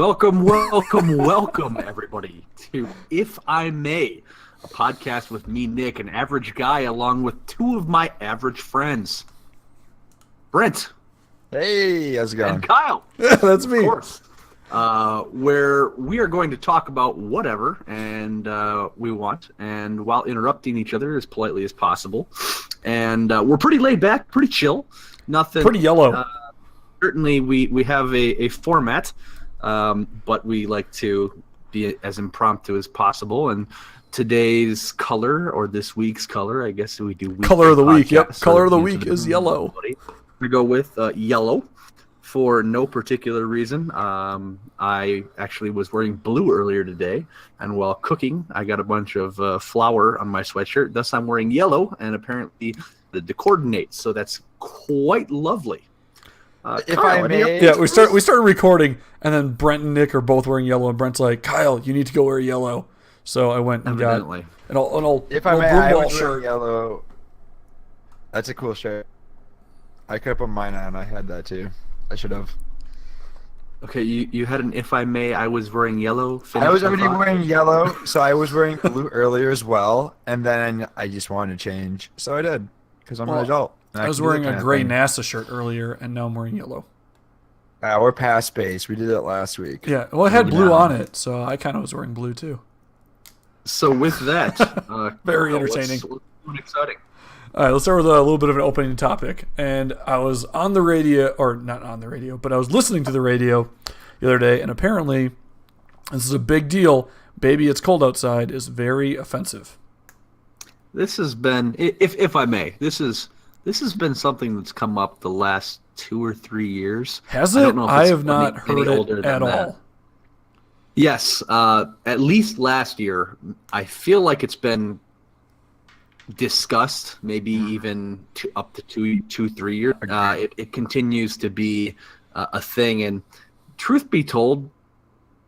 Welcome, everybody, to If I May, a podcast with me, Nick, an average guy, along with two of my average friends, Brent. Hey, how's it going? And Kyle. That's me. Of course. Where we are going to talk about whatever and we want, and while interrupting each other as politely as possible. And we're pretty laid back, pretty chill. Nothing. Pretty yellow. Certainly, we have a format. But we like to be as impromptu as possible. And today's color, or this week's color, I guess we do. Color of the week. Yep. Color of the week is yellow. We go with yellow for no particular reason. I actually was wearing blue earlier today, and while cooking, I got a bunch of flour on my sweatshirt. Thus, I'm wearing yellow, and apparently the coordinates. So that's quite lovely. If Kyle, I may, Yeah, we started recording, and then Brent and Nick are both wearing yellow, and Brent's like, "Kyle, you need to go wear yellow." So I went and got an old if I old may, blue I ball was shirt. wearing yellow. That's a cool shirt. I could have put mine on. I had that too. I should have. Okay, you had an if I may. I was wearing yellow. I was already wearing yellow, so I was wearing blue earlier as well, and then I just wanted to change, so I did because I'm an adult. I was wearing a gray NASA shirt earlier, and now I'm wearing yellow. We're past space. We did it last week. Yeah, well, it had blue on it, so I kind of was wearing blue too. So with that, Very entertaining. What's exciting? All right, let's start with a little bit of an opening topic. And I was on the radio, or not on the radio, but I was listening to the radio the other day, and apparently this is a big deal. "Baby, it's cold outside" is very offensive. This has been, if I may, this has been something that's come up the last 2 or 3 years. Has I it? don't know if I it's have not any heard older it than at that. all. Yes, at least last year. I feel like it's been discussed, maybe even up to 3 years. It continues to be a thing, and truth be told,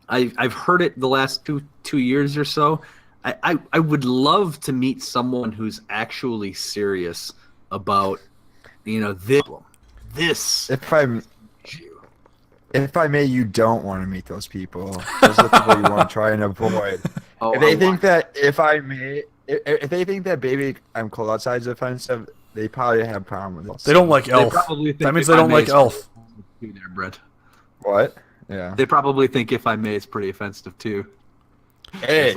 I've heard it the last two years or so. I would love to meet someone who's actually serious about, this. If I may, you don't want to meet those people. Those are the people you want to try and avoid. If they think that "Baby, I'm cold outside" is offensive, they probably have a problem with it. They don't like Elf. That means they don't like Elf. There, Brent. What? Yeah. They probably think "if I may" is pretty offensive too. Hey,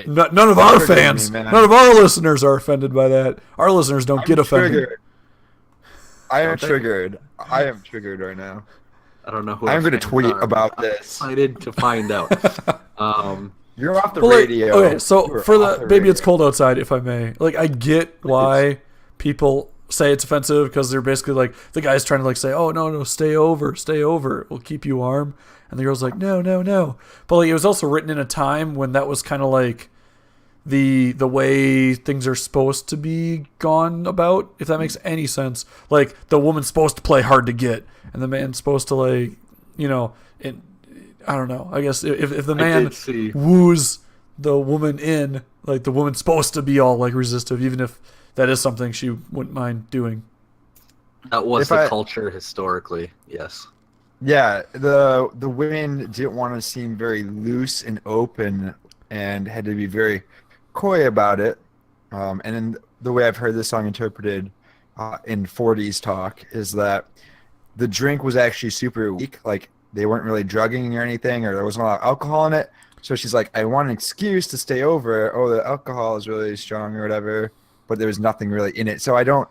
None of our Triggered fans, me, man. none of our listeners are offended by that. Our listeners don't get offended. Triggered. I am triggered. I am triggered right now. I don't know who. I'm going to tweet about this. Excited to find out. You're off the Well, like, radio. okay, so You are for off the "Baby, radio. it's cold outside," if I may, like, I get why people say it's offensive, because they're basically like, the guy's trying to like say, "Oh, no, stay over, it will keep you warm," and the girl's like, no, but like, it was also written in a time when that was kind of like the way things are supposed to be gone about, if that makes any sense. Like, the woman's supposed to play hard to get, and the man's supposed to, like, I don't know. I guess if the man woos the woman in, like, the woman's supposed to be all like resistive, even if that is something she wouldn't mind doing. That was the culture historically. Yes. Yeah, the women didn't want to seem very loose and open, and had to be very coy about it. And then the way I've heard this song interpreted in 40s talk is that the drink was actually super weak. Like, they weren't really drugging or anything, or there wasn't a lot of alcohol in it. So she's like, I want an excuse to stay over. Oh, the alcohol is really strong or whatever, but there was nothing really in it. So I don't,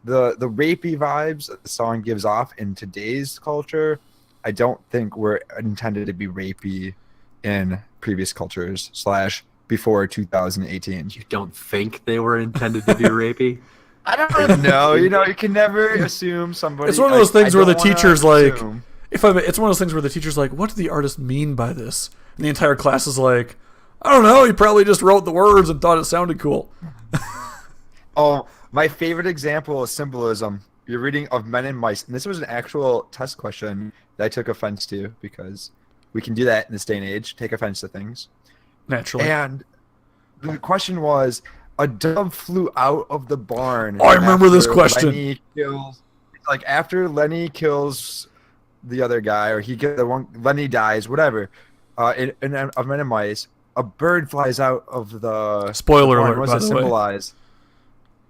the rapey vibes that the song gives off in today's culture, I don't think were intended to be rapey in previous cultures / before 2018. You don't think they were intended to be rapey? I don't know. You can never assume somebody. It's one of those things where the teacher's like, assume. it's one of those things where the teacher's like, what did the artist mean by this? And the entire class is like, I don't know. He probably just wrote the words and thought it sounded cool. Oh, my favorite example of symbolism. You're reading of Men and Mice, and this was an actual test question that I took offense to, because we can do that in this day and age, take offense to things. Naturally. And the question was, a dove flew out of the barn. Oh, I remember this question. After Lenny kills the other guy, or he get the one. Lenny dies, whatever. In a Men in Mice, a bird flies out of the Spoiler barn. alert, What by does it the way. symbolize?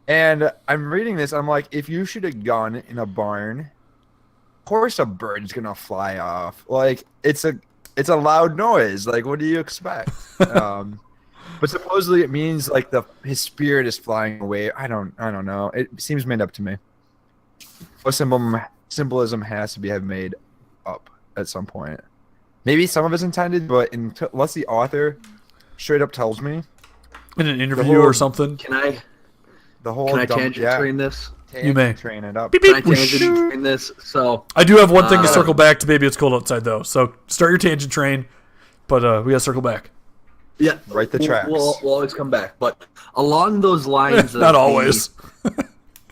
And I'm reading this. I'm like, if you shoot a gun in a barn, of course a bird's gonna fly off. Like it's a loud noise. Like what do you expect? But supposedly it means like his spirit is flying away. I don't know. It seems made up to me. What symbolism has to be have made up at some point. Maybe some of it's intended, but unless the author straight up tells me In an interview or something. Can I the whole tangent train this? You may. Train it up. Beep, Can I beep, tangent train this? So I do have one thing to circle back to. Baby, it's cold outside though. So start your tangent train, but we gotta circle back. yeah, Right the tracks. We'll always come back, but along those lines, of Not always.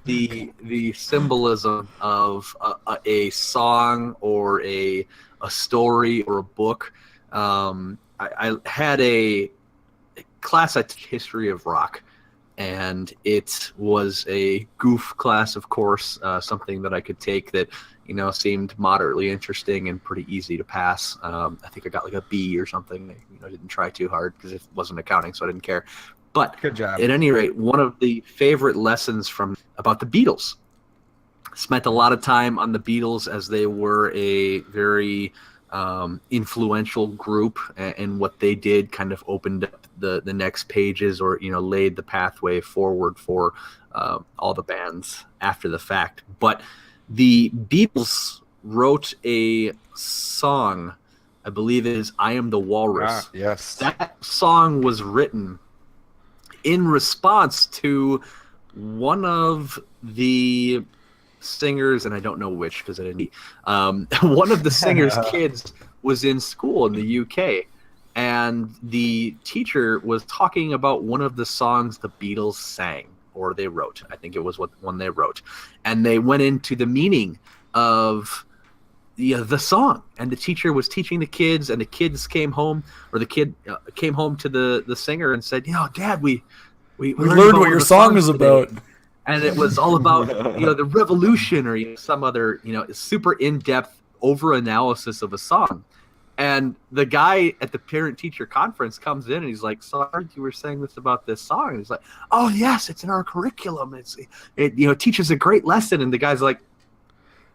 the symbolism of a song or a story or a book. I had a class at History of Rock, and it was a goof class, of course, something that I could take that seemed moderately interesting and pretty easy to pass. I think I got like a B or something. I didn't try too hard because it wasn't accounting, so I didn't care. But Good job. at any rate, one of the favorite lessons about the Beatles. Spent a lot of time on the Beatles as they were a very influential group, and what they did kind of opened up the next pages, or laid the pathway forward for all the bands after the fact. But the Beatles wrote a song, I believe it is "I Am the Walrus." Yes. That song was written in response to one of the singers, and I don't know which because I didn't. One of the singer's kids was in school in the UK, and the teacher was talking about one of the songs the Beatles sang or they wrote. I think it was one they wrote, and they went into the meaning of the song, and the teacher was teaching the kids, and the kids came home, or the kid came home to the singer and said, Dad, we learned what your song is about. And it was all about the revolution, or some other super in-depth over-analysis of a song. And the guy at the parent-teacher conference comes in and he's like, "So I heard you were saying this about this song." And he's like, "Oh yes, it's in our curriculum. It teaches a great lesson." And the guy's like,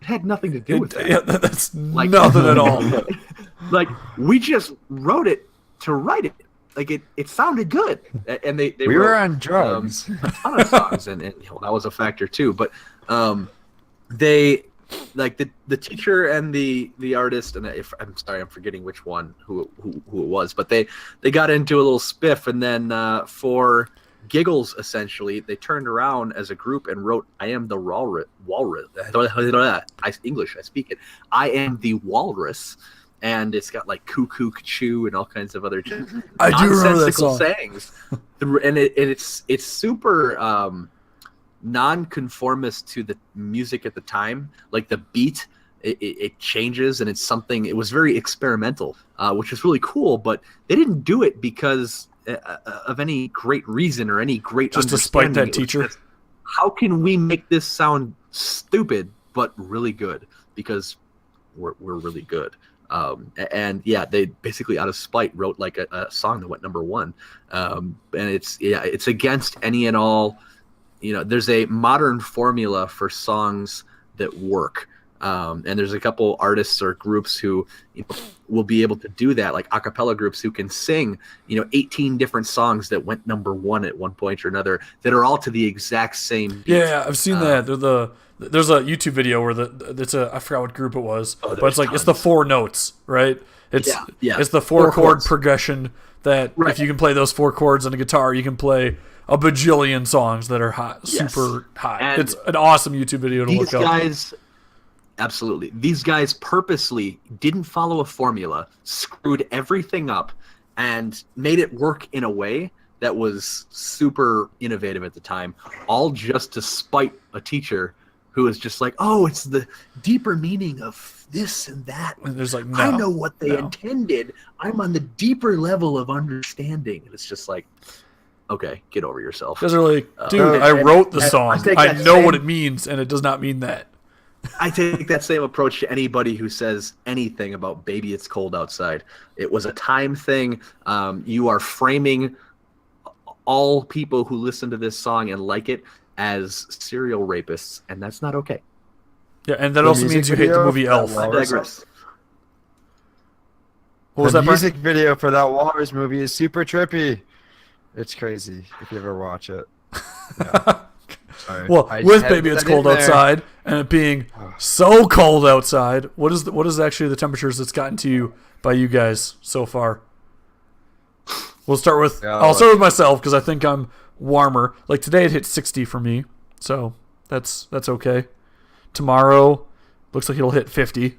"It had nothing to do with that. Yeah, that's like, nothing at all. Like, we just wrote it to write it. Like it sounded good." And they we wrote, were on drugs. a ton of songs, and that was a factor too. But they, like, the teacher and the artist, and I'm sorry, I'm forgetting which one who it was, but they got into a little spiff, and then for giggles, essentially, they turned around as a group and wrote, "I am the walrus." English, I speak it. "I am the walrus." And it's got like cuckoo, choo, and all kinds of other I do remember that nonsensical song. sayings. And it's super non-conformist to the music at the time. Like the beat, it changes, and it's something. It was very experimental, which is really cool. But they didn't do it because of any great reason or any great Just to spite that teacher. Just, how can we make this sound stupid but really good? Because we're really good. And yeah, they basically out of spite wrote like a song that went number one. And it's against any and all, there's a modern formula for songs that work. And there's a couple artists or groups who will be able to do that, like a cappella groups who can sing, 18 different songs that went number one at one point or another that are all to the exact same beat. Yeah, I've seen that. There's a YouTube video where I forgot what group it was, but it's like, it's the four notes, right? It's the four chord chords. progression that Right. if you can play those four chords on a guitar, you can play a bajillion songs that are hot, Yes. super hot. And it's an awesome YouTube video to These look up. guys, absolutely. These guys purposely didn't follow a formula, screwed everything up, and made it work in a way that was super innovative at the time, all just to spite a teacher who was just like, "Oh, it's the deeper meaning of this and that. And there's like, I no, know what they intended. I'm on the deeper level of understanding." And it's just like, okay, get over yourself. Because they're like, dude, I wrote the song. take I that know same- what it means, and it does not mean that. I take that same approach to anybody who says anything about "Baby, It's Cold Outside." It was a time thing. You are framing all people who listen to this song and like it as serial rapists, and that's not okay. Yeah, and that The also music means you hate the video movie for that Elf. I walrus- digress. What was the that, Brent? music video for that Walrus movie is super trippy. It's crazy if you ever watch it. Yeah. Sorry. Well, I with had Baby It's that in Cold there. Outside and it being so cold outside, what is actually the temperatures that's gotten to you by you guys so far? We'll start with I'll start with myself because I think I'm warmer. Like today it hit 60 for me, so that's okay. Tomorrow looks like it'll hit 50.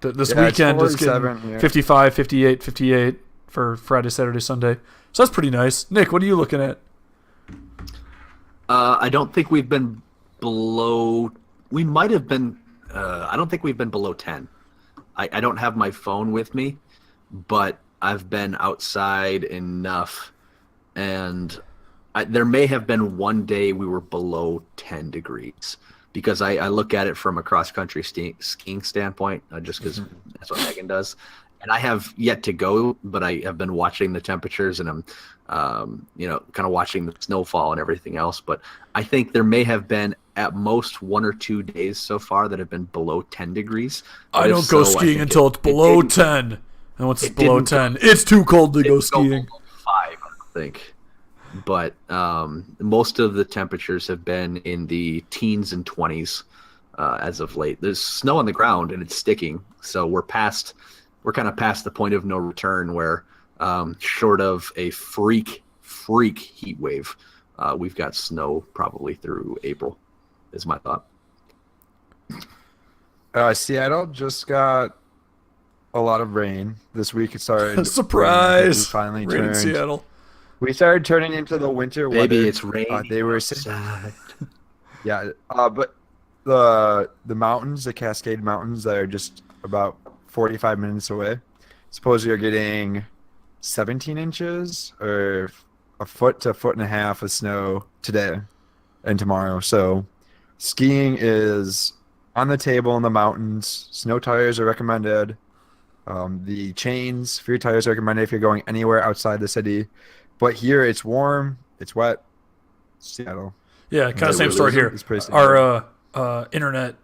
This Yeah, it's weekend is 47 getting here. 55, 58, 58 for Friday, Saturday, Sunday. So that's pretty nice. Nick, what are you looking at? I don't think we've been below. We might have been. I don't think we've been below 10. I don't have my phone with me, but I've been outside enough, and there may have been one day we were below 10 degrees because I look at it from a cross-country skiing standpoint, just because that's what Megan does. And I have yet to go, but I have been watching the temperatures and I'm, kind of watching the snowfall and everything else. But I think there may have been at most 1 or 2 days so far that have been below 10 degrees. I don't go skiing until it's below 10. And once it's below 10, it's too cold to go skiing. Below 5, I think. But most of the temperatures have been in the teens and 20s as of late. There's snow on the ground and it's sticking, so we're kind of past the point of no return where, short of a freak heat wave, we've got snow probably through April, is my thought. Seattle just got a lot of rain this week. It started. Surprise! Finally Rain in turned. Seattle. We started turning into the winter weather. Maybe it's raining. They were outside. Yeah, but the mountains, the Cascade Mountains, that are just about 45 minutes away, supposedly are getting 17 inches or a foot to a foot and a half of snow today and tomorrow. So skiing is on the table in the mountains. Snow tires are recommended. The chains for your tires are recommended if you're going anywhere outside the city. But here it's warm, it's wet. Seattle. Yeah, kind of same story here. It's pretty Our not internet.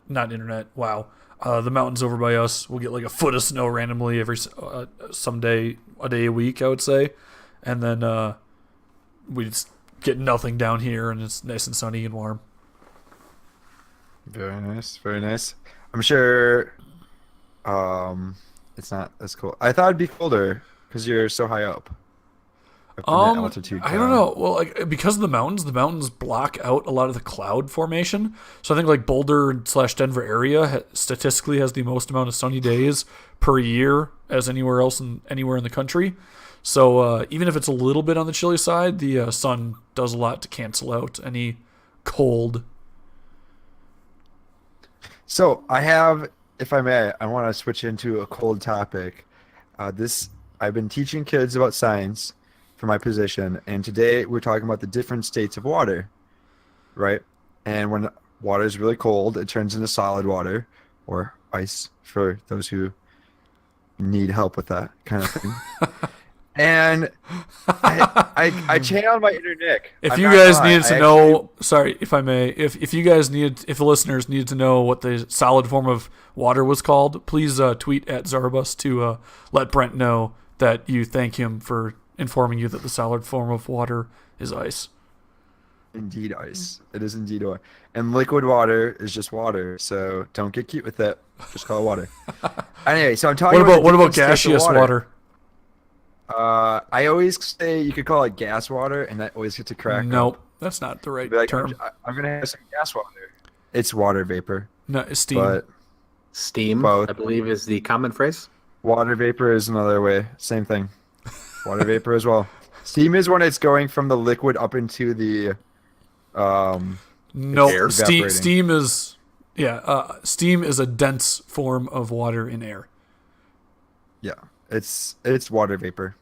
Wow. The mountains over by us will get like a foot of snow randomly every a day a week, I would say, and then we just get nothing down here, and it's nice and sunny and warm. Very nice, very nice. I'm sure it's not as cold. I thought it'd be colder because you're so high up in that altitude. I don't know. Well, like because of the mountains block out a lot of the cloud formation. So I think like Boulder/Denver area statistically has the most amount of sunny days per year as anywhere in the country. So even if it's a little bit on the chilly side, the sun does a lot to cancel out any cold. So I have, if I may, I want to switch into a cold topic. I've been teaching kids about science for my position, and today we're talking about the different states of water, right? And when water is really cold, it turns into solid water or ice for those who need help with that kind of thing. And I channeled my inner Nick. If I'm you not guys gonna lie. needed to know, sorry if I may, if the listeners needed to know what the solid form of water was called, please tweet at zarubust to let Brent know that you thank him for informing you that the solid form of water is ice. Indeed ice. It is indeed water. And liquid water is just water, so don't get cute with it. Just call it water. Anyway, so I'm talking What about the different states of gaseous water? I always say you could call it gas water, and that always gets a crack. Nope, that's not the right Be like, term. I'm going to have some gas water. It's water vapor. No, it's steam. But Steam, Both. I believe, is the common phrase. water vapor is another way. Same thing. Water vapor as well. Steam is when it's going from the liquid up into the No, air evaporating. steam is a dense form of water in air. Yeah, it's water vapor.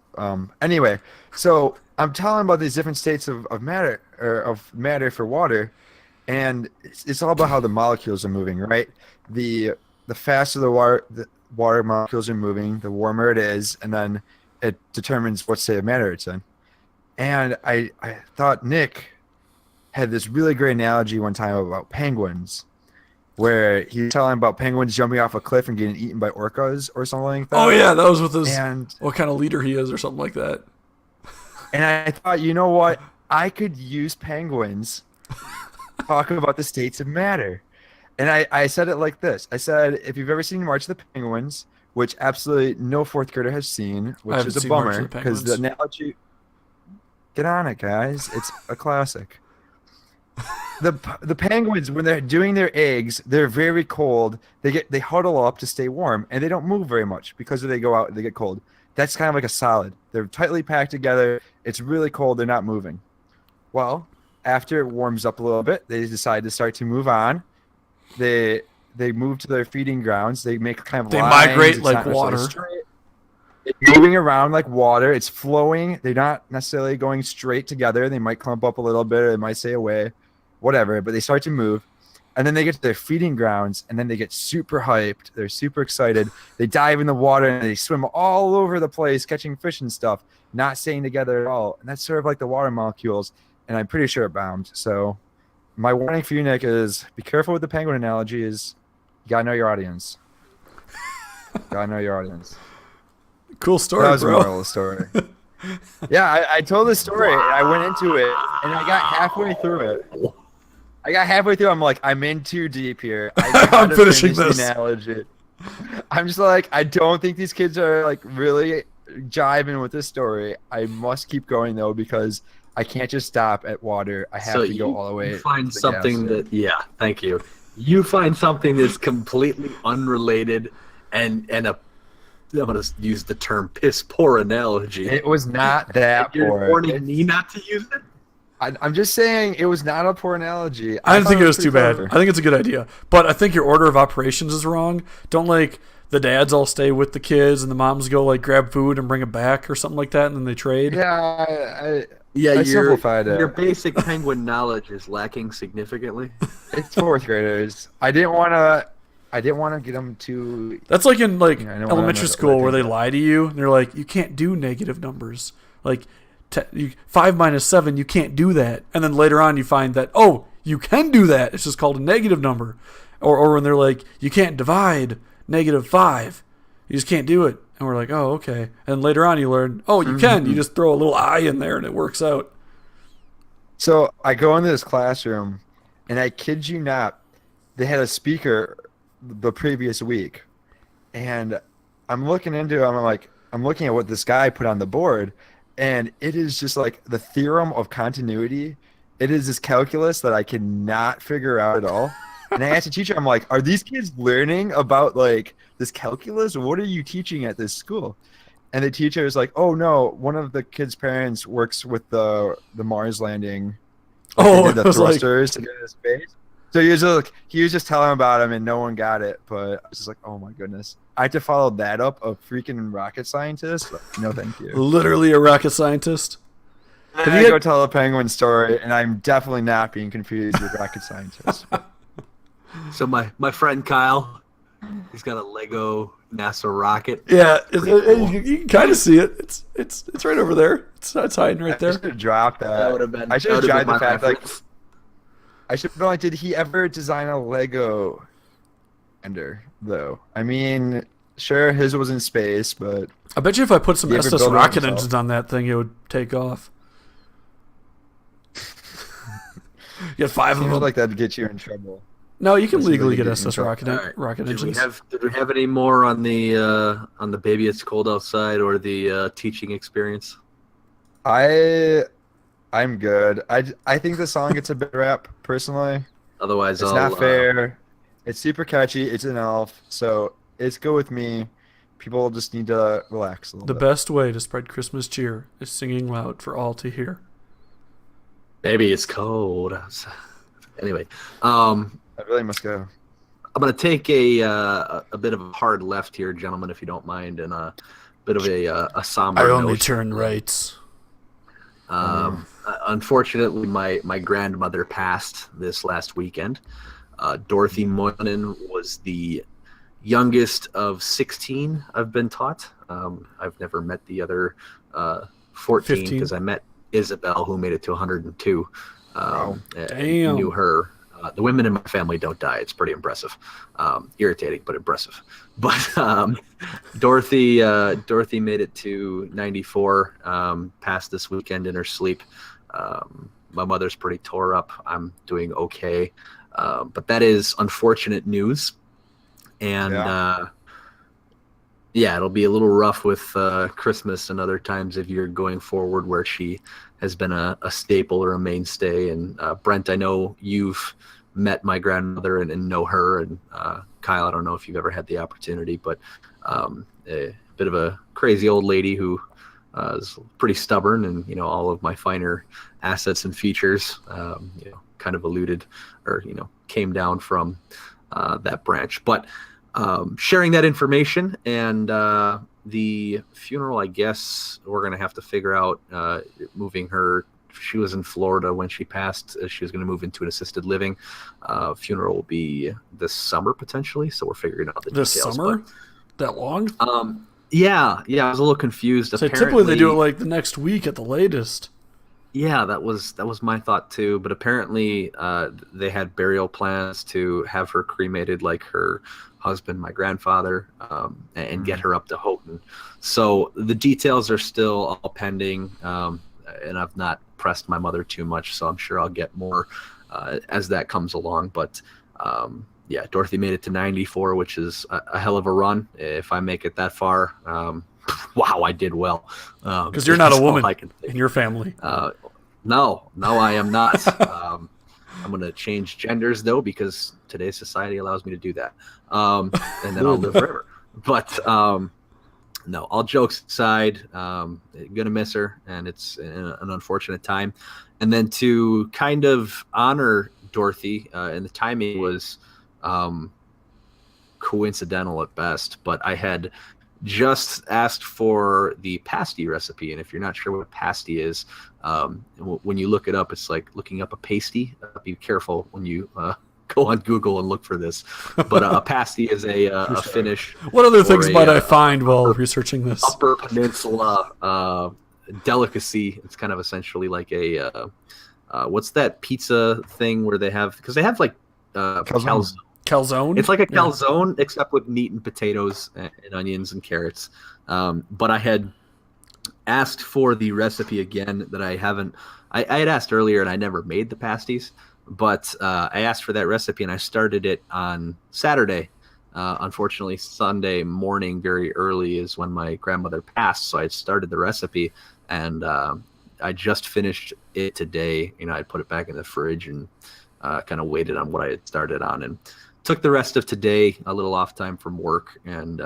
Anyway, so I'm telling about these different states of matter or of matter for water, and it's all about how the molecules are moving, right? The faster the water molecules are moving, the warmer it is, and then it determines what state of matter it's in. And I thought Nick had this really great analogy one time about penguins, where he was telling about penguins jumping off a cliff and getting eaten by orcas or something like that. Oh yeah, that was with his And what kind of leader he is or something like that. and I thought, you know what? I could use penguins talking about the states of matter. And I said it like this. I said, if you've ever seen March of the Penguins, which absolutely no fourth grader has seen, which haven't is a seen March of bummer the because the analogy. Get on it, guys! It's a classic. The penguins, when they're doing their eggs, they're very cold. They huddle up to stay warm, and they don't move very much because they go out and they get cold. That's kind of like a solid. They're tightly packed together. It's really cold. They're not moving. Well, after it warms up a little bit, they decide to start to move on. They move to their feeding grounds. They make kind of They lines. migrate It's like not necessarily water. straight. It's moving around like water. It's flowing. They're not necessarily going straight together. They might clump up a little bit, or they might stay away, whatever. But they start to move, and then they get to their feeding grounds, and then they get super hyped. They're super excited. They dive in the water and they swim all over the place, catching fish and stuff, not staying together at all. And that's sort of like the water molecules. And I'm pretty sure it bound. So my warning for you, Nick, is be careful with the penguin analogy. Is you gotta know your audience. Gotta know your audience. Cool story, That was the bro. moral of the story. Yeah, I told the story. And I went into it, and I got halfway through it. I'm like, I'm in too deep here. I'm finishing this. Analogy. I'm just like, I don't think these kids are like really jiving with this story. I must keep going though because I can't just stop at water. I have to go all the way. You find to the something gas. that, yeah, thank you. You find something that's completely unrelated and I'm going to use the term piss poor analogy. It was not that You're poor. warning me not to use it? I'm just saying it was not a poor analogy. I didn't think it was too pretty bad. clever. I think it's a good idea. But I think your order of operations is wrong. Don't like the dads all stay with the kids and the moms go like grab food and bring it back or something like that and then they trade. Yeah, Yeah, I your simplified it. basic penguin knowledge is lacking significantly. It's fourth graders. I didn't want to get them too. That's like in like Yeah, I know what elementary I'm- school what I where they think. lie to you and they're like, you can't do negative numbers. Like 5 minus 7, you can't do that. And then later on you find that, oh, you can do that. It's just called a negative number. Or when they're like, you can't divide -5. You just can't do it. And we're like, oh, okay. And later on you learn, oh, you can. You just throw a little I in there and it works out. So I go into this classroom, and I kid you not, they had a speaker the previous week, and I'm looking into it. I'm looking at what this guy put on the board, and it is just like the theorem of continuity. It is this calculus that I cannot figure out at all. And I asked the teacher, I'm like, are these kids learning about like this calculus? What are you teaching at this school? And the teacher was like, oh no, one of the kids' parents works with the Mars landing. Oh, They did it the was like- thrusters to get into space. So he was just telling about him and no one got it. But I was just like, oh my goodness. I had to follow that up, a freaking rocket scientist. No, thank you. Literally a rocket scientist. And I go tell a penguin story, and I'm definitely not being confused with rocket scientist. So my friend Kyle, he's got a Lego NASA rocket. Yeah, you can kind of see it. It's right over there. It's hiding right I there. should have dropped that. That would have been. I should have that tried would've the been my fact like reference. I should have been like, did he ever design a Lego ender though? I mean, sure, his was in space, but I bet you if I put some You ever Estes build it rocket yourself? engines on that thing, it would take off. You get 5 of seems them. like that'd get you in trouble. No, you can Seems like legally you get get Estes in trouble. rocket All right. rocket Did we engines. have any more on the baby it's cold outside or the teaching experience? I'm good. I think the song gets a bad rap personally. Otherwise, It's I'll not fair. It's super catchy. It's an elf, so it's go with me. People just need to relax a little The bit. best way to spread Christmas cheer is singing loud for all to hear. Baby, it's cold outside. Anyway, I really must go. I'm gonna take a bit of a hard left here, gentlemen, if you don't mind, and a bit of a somber I only note. turn right. Unfortunately, my grandmother passed this last weekend. Dorothy Moynihan was the youngest of 16, I've been taught. I've never met the other 14 because I met Isabel, who made it to 102. Wow. Damn. Knew her. The women in my family don't die. It's pretty impressive. Irritating, but impressive. But Dorothy made it to 94, passed this weekend in her sleep. My mother's pretty tore up. I'm doing okay. But that is unfortunate news. And it'll be a little rough with Christmas and other times of year going forward where she has been a staple or a mainstay. And Brent, I know you've met my grandmother and know her. And Kyle, I don't know if you've ever had the opportunity, but a bit of a crazy old lady who is pretty stubborn, and all of my finer assets and features kind of alluded or came down from that branch. But sharing that information and the funeral, I guess we're going to have to figure out moving her. She was in Florida when she passed. She was going to move into an assisted living. Funeral will be this summer potentially, so we're figuring out the details. This summer? That long? Yeah. I was a little confused. So typically they do it like the next week at the latest. Yeah, that was my thought too. But apparently they had burial plans to have her cremated like her husband, my grandfather, and get her up to Houghton. So the details are still all pending, and I've not pressed my mother too much, so I'm sure I'll get more as that comes along. But Dorothy made it to 94, which is a hell of a run. If I make it that far, wow, I did well. Because you're not a woman in your family. No, I am not. I'm going to change genders, though, because today's society allows me to do that. And then I'll live forever. But no, all jokes aside, going to miss her, and it's an unfortunate time. And then to kind of honor Dorothy, and the timing was coincidental at best, but I had just asked for the pasty recipe. And if you're not sure what a pasty is, when you look it up, it's like looking up a pasty. Be careful when you go on Google and look for this. But a pasty is a Finnish. What other things might I find while researching this? Upper Peninsula delicacy. It's kind of essentially like a what's that pizza thing where they have, because they have like calzone. It's like a calzone, except with meat and potatoes and onions and carrots. But I had asked for the recipe again that I haven't. I had asked earlier and I never made the pasties, but I asked for that recipe and I started it on Saturday. Unfortunately, Sunday morning, very early, is when my grandmother passed. So I started the recipe and I just finished it today. I put it back in the fridge and kind of waited on what I had started on, and took the rest of today, a little off time from work, and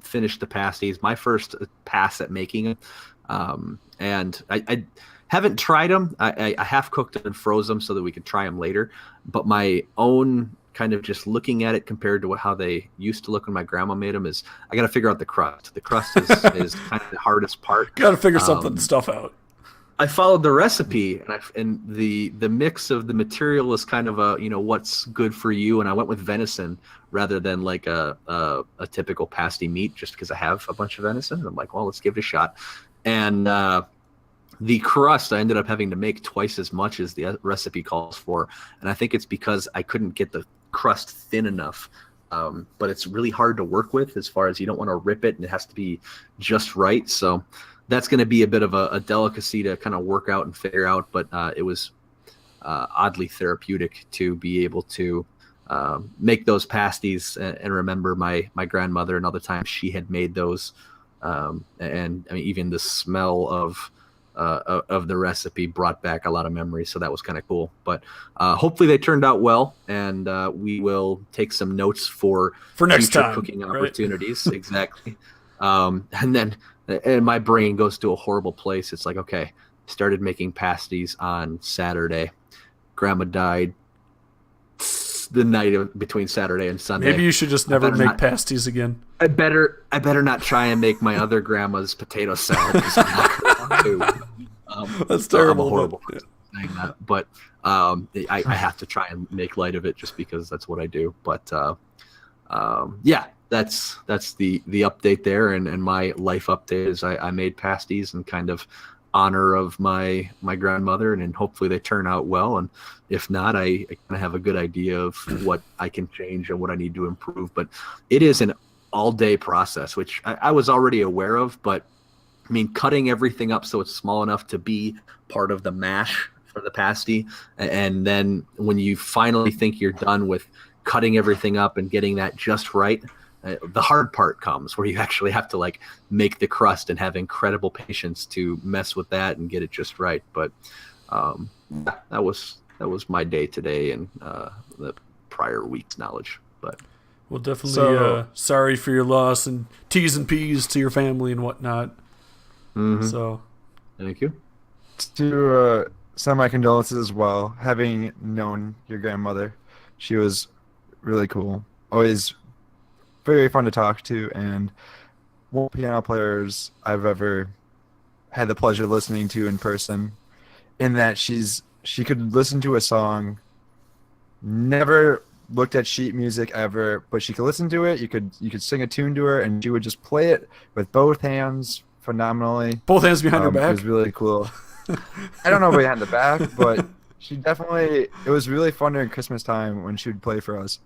finished the pasties. My first pass at making it. And I haven't tried them. I half cooked them and froze them so that we could try them later. But my own kind of just looking at it compared to how they used to look when my grandma made them is I got to figure out the crust. The crust is kind of the hardest part. Got to figure stuff out. I followed the recipe, and the mix of the material is kind of a what's good for you, and I went with venison rather than like a typical pasty meat, just because I have a bunch of venison. And I'm like, well, let's give it a shot. And the crust I ended up having to make twice as much as the recipe calls for, and I think it's because I couldn't get the crust thin enough. But it's really hard to work with, as far as you don't want to rip it, and it has to be just right. So that's going to be a bit of a delicacy to kind of work out and figure out, but it was oddly therapeutic to be able to make those pasties and remember my grandmother and all the times she had made those. And I mean, even the smell of the recipe brought back a lot of memories, so that was kind of cool. But hopefully they turned out well, and we will take some notes for next future time, cooking right? opportunities. Exactly. And then my brain goes to a horrible place. It's like, okay, started making pasties on Saturday. Grandma died the night between Saturday and Sunday. Maybe you should just never make pasties again. I better not try and make my other grandma's potato salad, 'cause I'm not gonna want to. That's so I'm a terrible. horrible But, person saying that, but I have to try and make light of it just because that's what I do. But yeah, that's the update there, and my life update is I made pasties in kind of honor of my grandmother, and hopefully they turn out well. And if not, I kind of have a good idea of what I can change and what I need to improve. But it is an all-day process, which I was already aware of, but I mean, cutting everything up so it's small enough to be part of the mash for the pasty, and then when you finally think you're done with cutting everything up and getting that just right, the hard part comes where you actually have to like make the crust and have incredible patience to mess with that and get it just right. But yeah, that was my day today and the prior week's knowledge. But well, definitely So- sorry for your loss, and T's and P's to your family and whatnot. mhm. So Thank you. To send my condolences as well. Having known your grandmother, she was really cool. Always very fun to talk to, and one of the piano players I've ever had the pleasure of listening to in person. In that she could listen to a song, never looked at sheet music ever, but she could listen to it. You could sing a tune to her, and she would just play it with both hands phenomenally. both hands behind her It back. was really cool. I don't know behind the back, but she definitely. It was really fun during Christmas time when she would play for us,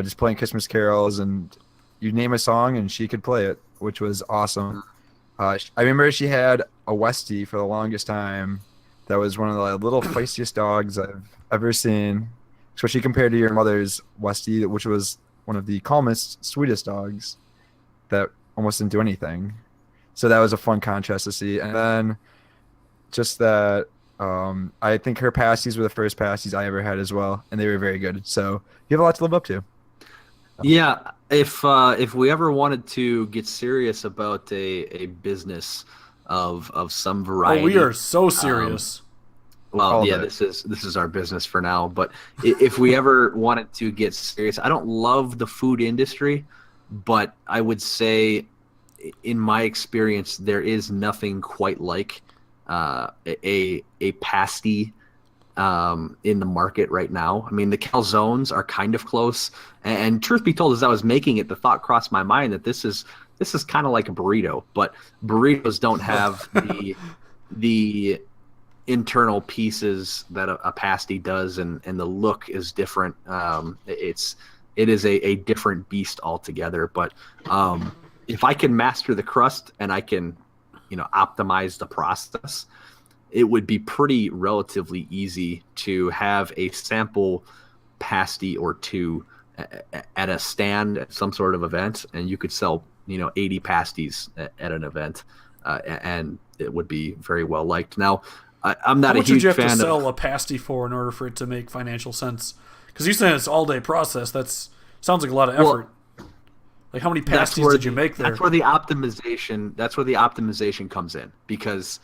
just playing Christmas carols, and you name a song and she could play it, which was awesome. I remember she had a Westie for the longest time. That was one of the little feistiest dogs I've ever seen, especially compared to your mother's Westie, which was one of the calmest, sweetest dogs that almost didn't do anything. So that was a fun contrast to see. And then just that I think her pasties were the first pasties I ever had as well, and they were very good. So you have a lot to live up to. Yeah, if we ever wanted to get serious about a business of some variety, Oh, we are so serious. well, All yeah, of it. this is our business for now. But if we ever wanted to get serious, I don't love the food industry, but I would say, in my experience, there is nothing quite like a pasty in the market right now. I mean, the calzones are kind of close, and truth be told, as I was making it, the thought crossed my mind that this is kind of like a burrito, but burritos don't have the internal pieces that a pasty does, and the look is different. It is a different beast altogether. But if I can master the crust and I can optimize the process, it would be pretty relatively easy to have a sample pasty or two at a stand at some sort of event, and you could sell 80 pasties at an event, and it would be very well liked. Now, I'm not How a much would huge you have to fan sell of. a pasty for in order for it to make financial sense? Because you said it's all day process. Sounds like a lot of Well, effort. Like, how many That's pasties where did you make there? That's where the optimization comes in, because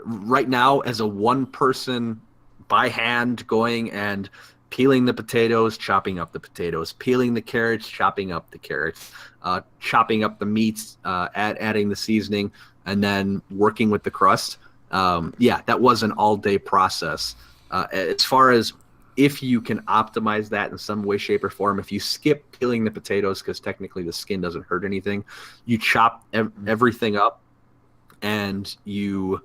right now, as a one person by hand going and peeling the potatoes, chopping up the potatoes, peeling the carrots, chopping up the carrots, chopping up the meats, adding the seasoning, and then working with the crust. Yeah, that was an all day process. As far as if you can optimize that in some way, shape, or form, if you skip peeling the potatoes, because technically the skin doesn't hurt anything, you chop everything up, and you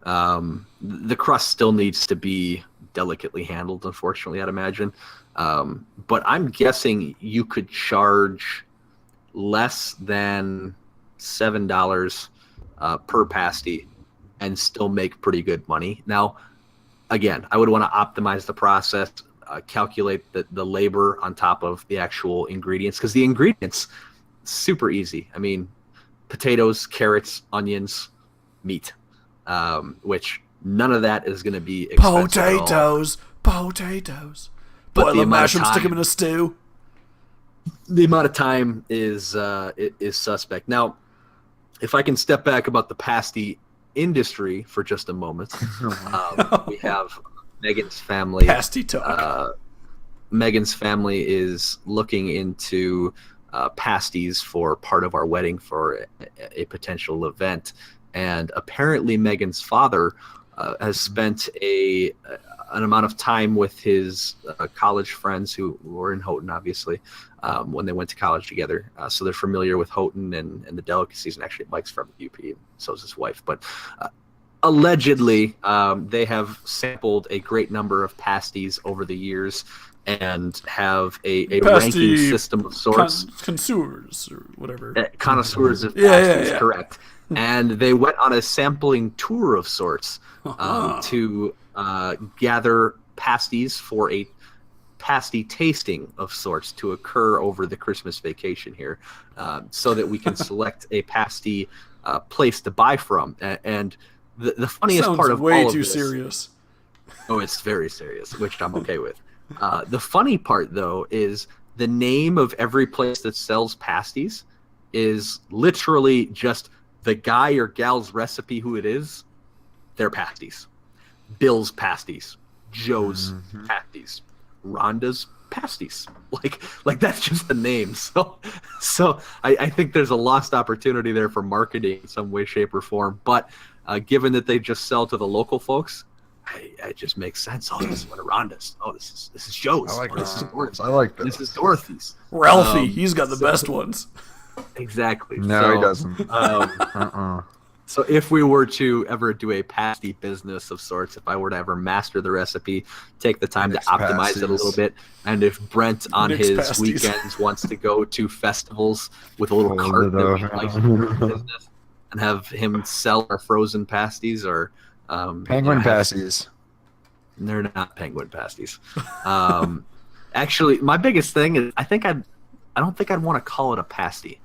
the crust still needs to be delicately handled, unfortunately, I'd imagine. But I'm guessing you could charge less than $7 per pasty and still make pretty good money. Now, again, I would want to optimize the process, calculate the labor on top of the actual ingredients, because the ingredients, super easy. I mean, potatoes, carrots, onions, meat, which none of that is going to be expensive at all. Potatoes. But Boil the them, amount mash of them, stick them time- in a stew. The amount of time is suspect. Now, if I can step back about the pasty industry for just a moment, we have Megan's family. Pasty talk. Megan's family is looking into pasties for part of our wedding for a potential event, and apparently Megan's father has spent an amount of time with his college friends who were in Houghton, obviously, when they went to college together. So they're familiar with Houghton and the delicacies. And actually, Mike's from UP, and so is his wife. But allegedly, they have sampled a great number of pasties over the years and have a ranking system of sorts. Connoisseurs or whatever. Connoisseurs of pasties, correct. And they went on a sampling tour of sorts to gather pasties for a pasty tasting of sorts to occur over the Christmas vacation here, so that we can select a pasty place to buy from. And the funniest part of way all of too this, serious. Oh, it's very serious, which I'm okay with. The funny part, though, is the name of every place that sells pasties is literally just the guy or gal's recipe, who it is, their pasties. Bill's pasties, Joe's pasties, Rhonda's pasties. Like that's just the name. So I think there's a lost opportunity there for marketing in some way, shape, or form. But given that they just sell to the local folks, it just makes sense. Oh, this is one of Rhonda's. Oh, this is Joe's. I like oh, this is Dorothy's. I like this. This is Dorothy's. Ralphie, he's got the best ones. Exactly. No, he doesn't. So if we were to ever do a pasty business of sorts, if I were to ever master the recipe, take the time Mix to optimize it a little bit, and if Brent on Mix his pasties. weekends wants to go to festivals with a little cart that we like to do for business and have him sell our frozen pasties or Penguin pasties. They're not penguin pasties. Actually, my biggest thing is I don't think I'd want to call it a pasty.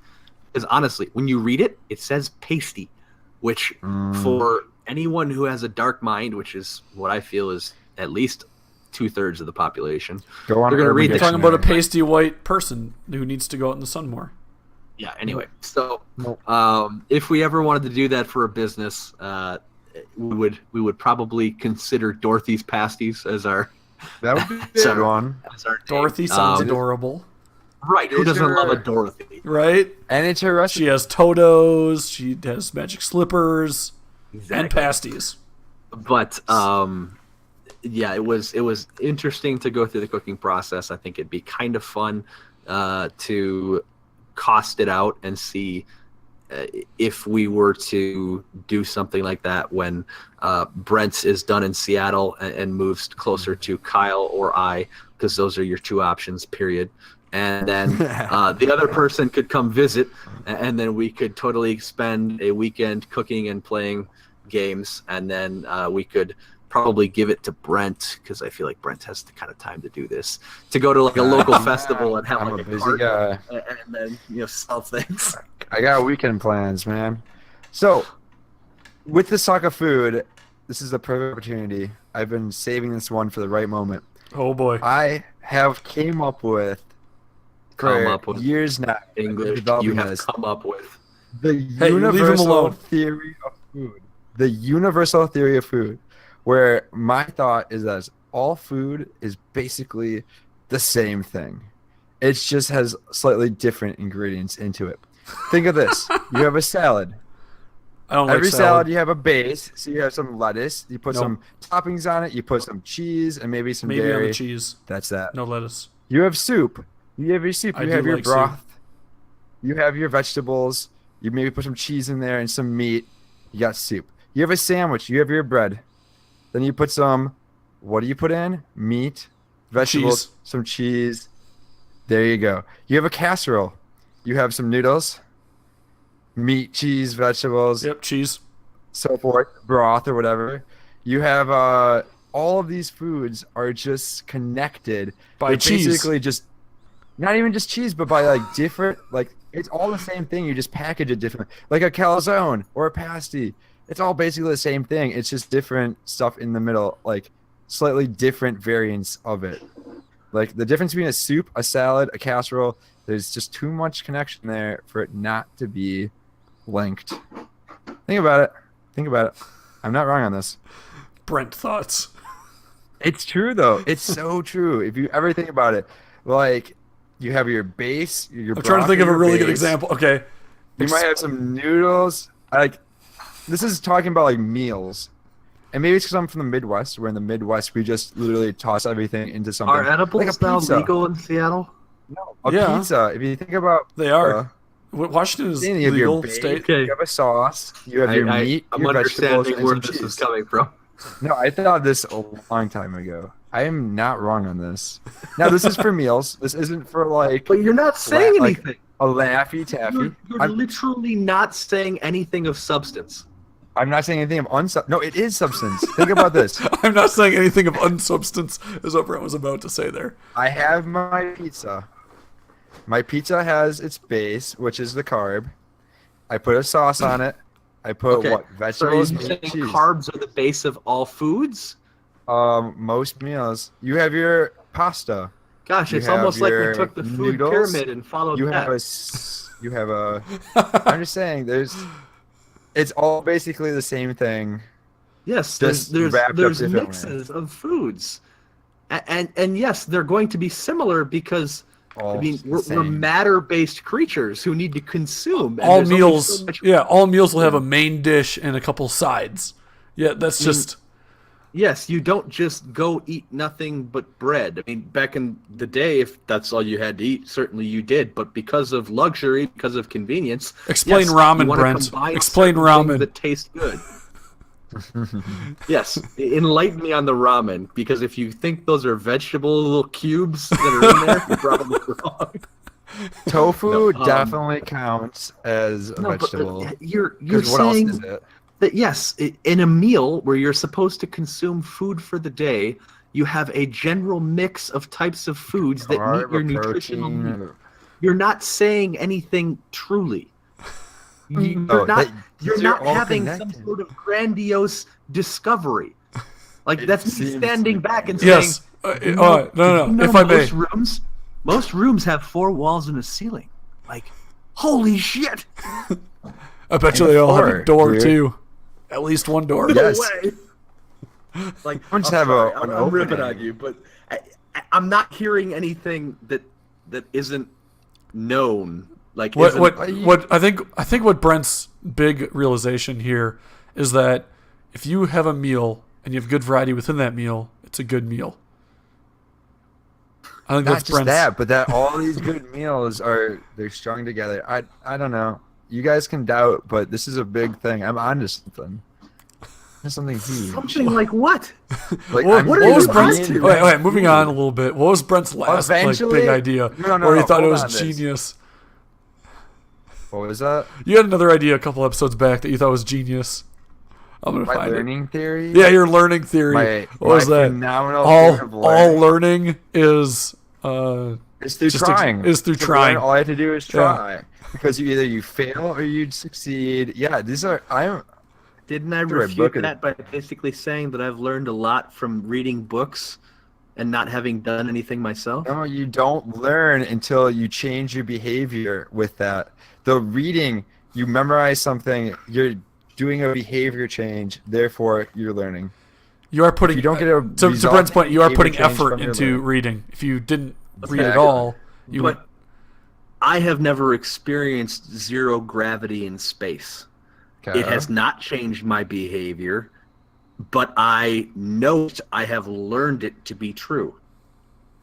Because honestly, when you read it, it says pasty, which for anyone who has a dark mind, which is what I feel is at least 2/3 of the population, Go on. They're gonna read You're the talking about a pasty white person who needs to go out in the sun more. Yeah, anyway. So if we ever wanted to do that for a business, we would probably consider Dorothy's pasties as our That would be a good one. as our name. Dorothy sounds adorable. Right, who Is doesn't there- love a Dorothy? Right? And it's a recipe. She has Totos, she has magic slippers, Exactly. and pasties. But yeah, it was interesting to go through the cooking process. I think it'd be kind of fun to cost it out and see if we were to do something like that when Brent is done in Seattle and moves closer to Kyle or I, because those are your two options, period. And then the other person could come visit, and then we could totally spend a weekend cooking and playing games, and then we could probably give it to Brent, because I feel like Brent has the kind of time to do this, to go to like a local festival and have I'm like a busy cart guy. and then sell things. I got weekend plans, man. So, with the Saka food, this is the perfect opportunity. I've been saving this one for the right moment. Oh boy. I have came up with years now. English developing you have this, come up with. the Hey, leave him universal alone. theory of food. The universal theory of food, where my thought is that all food is basically the same thing. It just has slightly different ingredients into it. Think of this. You have a salad. I don't like Every salad. salad you have a base, so you have some lettuce, you put Nope. some toppings on it, you put some cheese and maybe some Maybe dairy. on the cheese. That's that. No lettuce. You have soup. You have your soup. I You do have your like broth. You have your vegetables. You maybe put some cheese in there and some meat. You got soup. You have a sandwich. You have your bread. Then you put some. What do you put in? Meat, vegetables, Cheese. some cheese. There you go. You have a casserole. You have some noodles, meat, cheese, vegetables, Yep, cheese. so forth, broth or whatever. You have all of these foods are just connected By They're cheese. basically just not even just cheese, but by like different, like it's all the same thing. You just package it different, like a calzone or a pasty. It's all basically the same thing. It's just different stuff in the middle, like slightly different variants of it. Like the difference between a soup, a salad, a casserole, there's just too much connection there for it not to be linked. Think about it. Think about it. I'm not wrong on this. Brent thoughts. It's true though. It's so true. If you ever think about it, like you have your base, your I'm trying to think of a really good example. Okay. You might have some noodles. Like this is talking about like meals. And maybe it's because I'm from the Midwest. Where in the Midwest we just literally toss everything into something. Are edibles like a now pizza. legal in Seattle? No, a Yeah. pizza. If you think about They are. Washington is you have your legal bake, state. Okay. you have a sauce, you have your meat, I'm your vegetables, understanding and where some this is cheese. coming from. No, I thought this a long time ago. I am not wrong on this. Now this is for meals. This isn't for like But you're not saying like anything. a Laffy Taffy. You're literally not saying anything of substance. I'm not saying anything of No, it is substance. Think about this. I'm not saying anything of unsubstance, is what Brent was about to say there. I have my pizza. My pizza has its base, which is the carb. I put a sauce on it. I put what? So are Vegetables, you meat, saying cheese. carbs are the base of all foods? Most meals. You have your pasta. Gosh, You it's almost like we have took the your food noodles. pyramid and followed You that. have you have a. I'm just saying, it's all basically the same thing. Yes, just there's wrapped up differently. mixes of foods, and yes, they're going to be similar because All I mean the we're same. matter-based creatures who need to consume. And All there's only meals, so much- all meals will have a main dish and a couple sides. Yeah, that's just. Yes, you don't just go eat nothing but bread. I mean, back in the day, if that's all you had to eat, certainly you did. But because of luxury, because of convenience, Explain yes, ramen, you wanna Brent. combine Explain certain things ramen. that taste good. Yes, enlighten me on the ramen, because if you think those are vegetable little cubes that are in there, you're probably wrong. Tofu No, definitely counts as a No, but vegetable. you're 'Cause what else saying is it? that yes, in a meal where you're supposed to consume food for the day, you have a general mix of types of foods that meet Carb, your a nutritional protein, needs. You're not saying anything truly. You're No, not. these are Not all having some connected. sort of grandiose discovery. Like It that's me seems standing like back and Yes. saying, No, no. "You know If I may. most rooms have 4 walls and a ceiling. Like, holy shit! I bet you they all have a floor, door dude. too. At least one door. Yes. No way." Like, Don't just I'm have sorry, an I'm ripping opening. on you, but I'm not hearing anything that isn't known. Like, What I think what Brent's big realization here is that if you have a meal and you have good variety within that meal, it's a good meal. I think Not that's just Brent's. that, but that all these good meals they're strung together. I don't know. You guys can doubt, but this is a big thing. I'm onto something. There's something huge. something like what? Like, What, I'm what are was you Brent's? onto? Wait, moving on a little bit. What was Brent's last Eventually- big idea? No, where he thought it hold was on this. genius. What was that? You had another idea a couple episodes back that you thought was genius. I'm gonna My find learning theory? it. Yeah, your learning theory. My- what was my that? phenomenal All theory of learning. learning is It's through just trying. is through To trying. learn, all I have to do is Yeah. try. Because you fail or you succeed. Yeah, Didn't I Dude, I refute book it. that by basically saying that I've learned a lot from reading books and not having done anything myself? No, you don't learn until you change your behavior with that. The reading, you memorize something, you're doing a behavior change, therefore you're learning. You are putting. If you don't get a to result Brent's point, you are behavior putting change effort from your into learning. reading. If you didn't read at Exactly. all, you would. But I have never experienced zero gravity in space. It has not changed my behavior, but I know I have learned it to be true.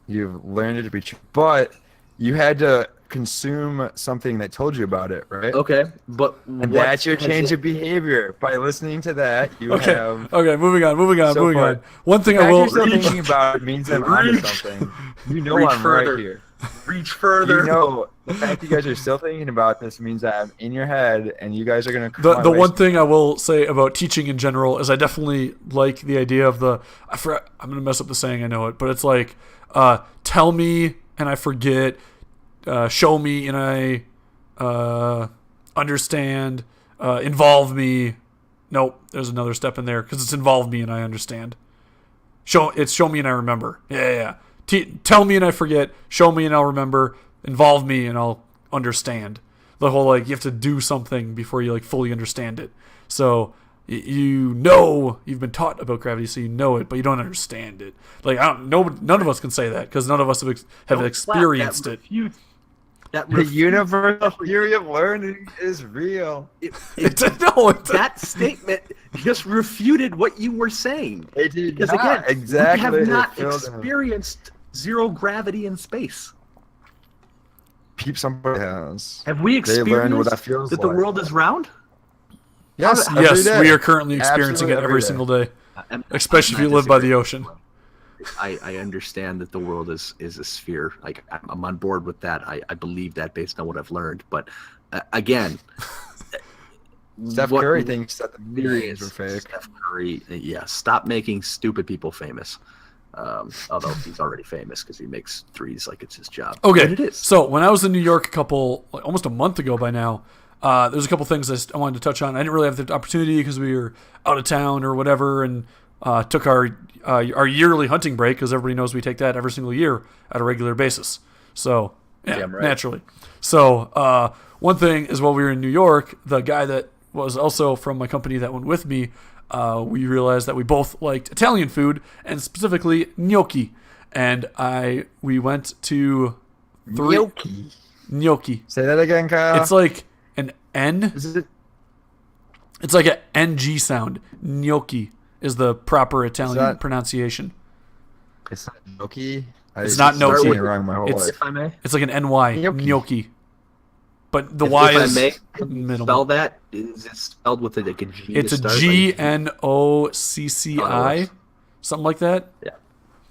You've learned it to be true. But you had to consume something that told you about it, right? Okay, but And what that's your has change it- of behavior. By listening to that, you Okay. have... Okay. Moving on. So Moving far. on. One thing The I fact will. you're still thinking about it means I'm onto Reach. something. You know Reach I'm further. right here. reach further. You know, the fact you guys are still thinking about this means that I'm in your head, and you guys are gonna. The one thing I will say about teaching in general is I definitely like the idea of I'm gonna mess up the saying, I know it, but it's like tell me and I forget, show me and I understand, involve me. Nope, there's another step in there because it's involve me and I understand. Show me and I remember. Yeah. Tell me and I forget. Show me and I'll remember. Involve me and I'll understand. The whole like you have to do something before you like fully understand it. So you know you've been taught about gravity, so you know it, but you don't understand it. Like none of us can say that because none of us have Don't experienced slap it. that refute. that The universal theory of learning is real. that statement just refuted what you were saying. It did Because not. again, Exactly. we have not It filled in. experienced zero gravity in space. Somebody has. Have we They learned what experienced that feels that the like. world is round? Yes, How- every Yes, day. we are currently experiencing Absolutely it every every day. single day, I'm especially if not you live by the disagreeing. ocean. I understand that the world is a sphere. Like I'm on board with that. I believe that based on what I've learned. But again, Steph what Curry thinks that the theories memes were fake. Steph Curry, yeah, stop making stupid people famous. Although he's already famous because he makes threes like it's his job. Okay, But it is. so when I was in New York almost a month ago by now, there's a couple things I wanted to touch on. I didn't really have the opportunity because we were out of town or whatever, and took our yearly hunting break because everybody knows we take that every single year at a regular basis. So yeah, Damn right. naturally. So one thing is while we were in New York, the guy that was also from my company that went with me, we realized that we both liked Italian food and specifically gnocchi, and we went to Gnocchi. gnocchi. Say that again, Kyle. It's like an N. Is it? It's like an NG sound. Gnocchi is the proper Italian that- pronunciation. It's not gnocchi. It's not gnocchi. I've seen it wrong my whole It's- life. If I may, It's like an NY. Gnocchi. Gnocchi. But the if Y I is may minimal. spell that, is it spelled with like a G? It's to a start? GNOCCI, works. something like that.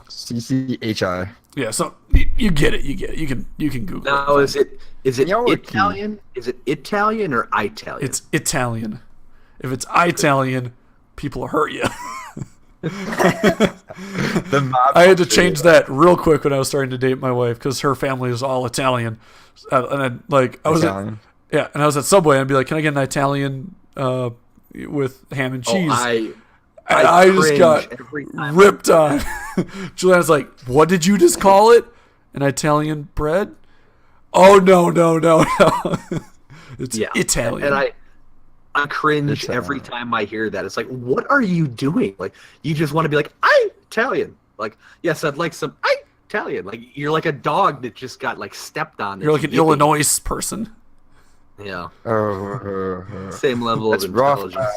CCHI. Yeah, so you get it. You get it. You can Google Now, it. is it Gnocchi. Italian? Is it Italian or Italian? It's Italian. If it's Italian, people will hurt you. The mob I had to change that real quick when I was starting to date my wife because her family is all Italian, and I was Italian. and I was at Subway and I'd be like, "Can I get an Italian with ham and cheese?" I and I just cringe got every time. ripped on. Juliana's like, "What did you just call it? An Italian bread?" Oh no. It's Yeah, Italian. and I cringe Italian. every time I hear that. It's like, what are you doing? Like, you just want to be like, Italian. Like, yes, I'd like some Italian. Like, you're like a dog that just got like stepped on. You're like an It's yipping. Illinois person. Yeah, Oh, same level that's of rough. intelligence.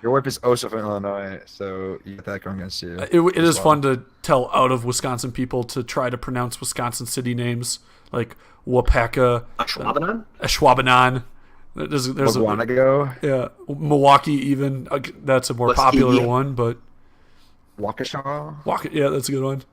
Your wife is also from Illinois, so you get that going against you. It is fun to tell out of Wisconsin people to try to pronounce Wisconsin city names like Wapaka, A Schwabenon? Schwabenon. There's Waguanago, yeah, Milwaukee even. That's a more popular Muskegon. one, but Waukesha, yeah, that's a good one.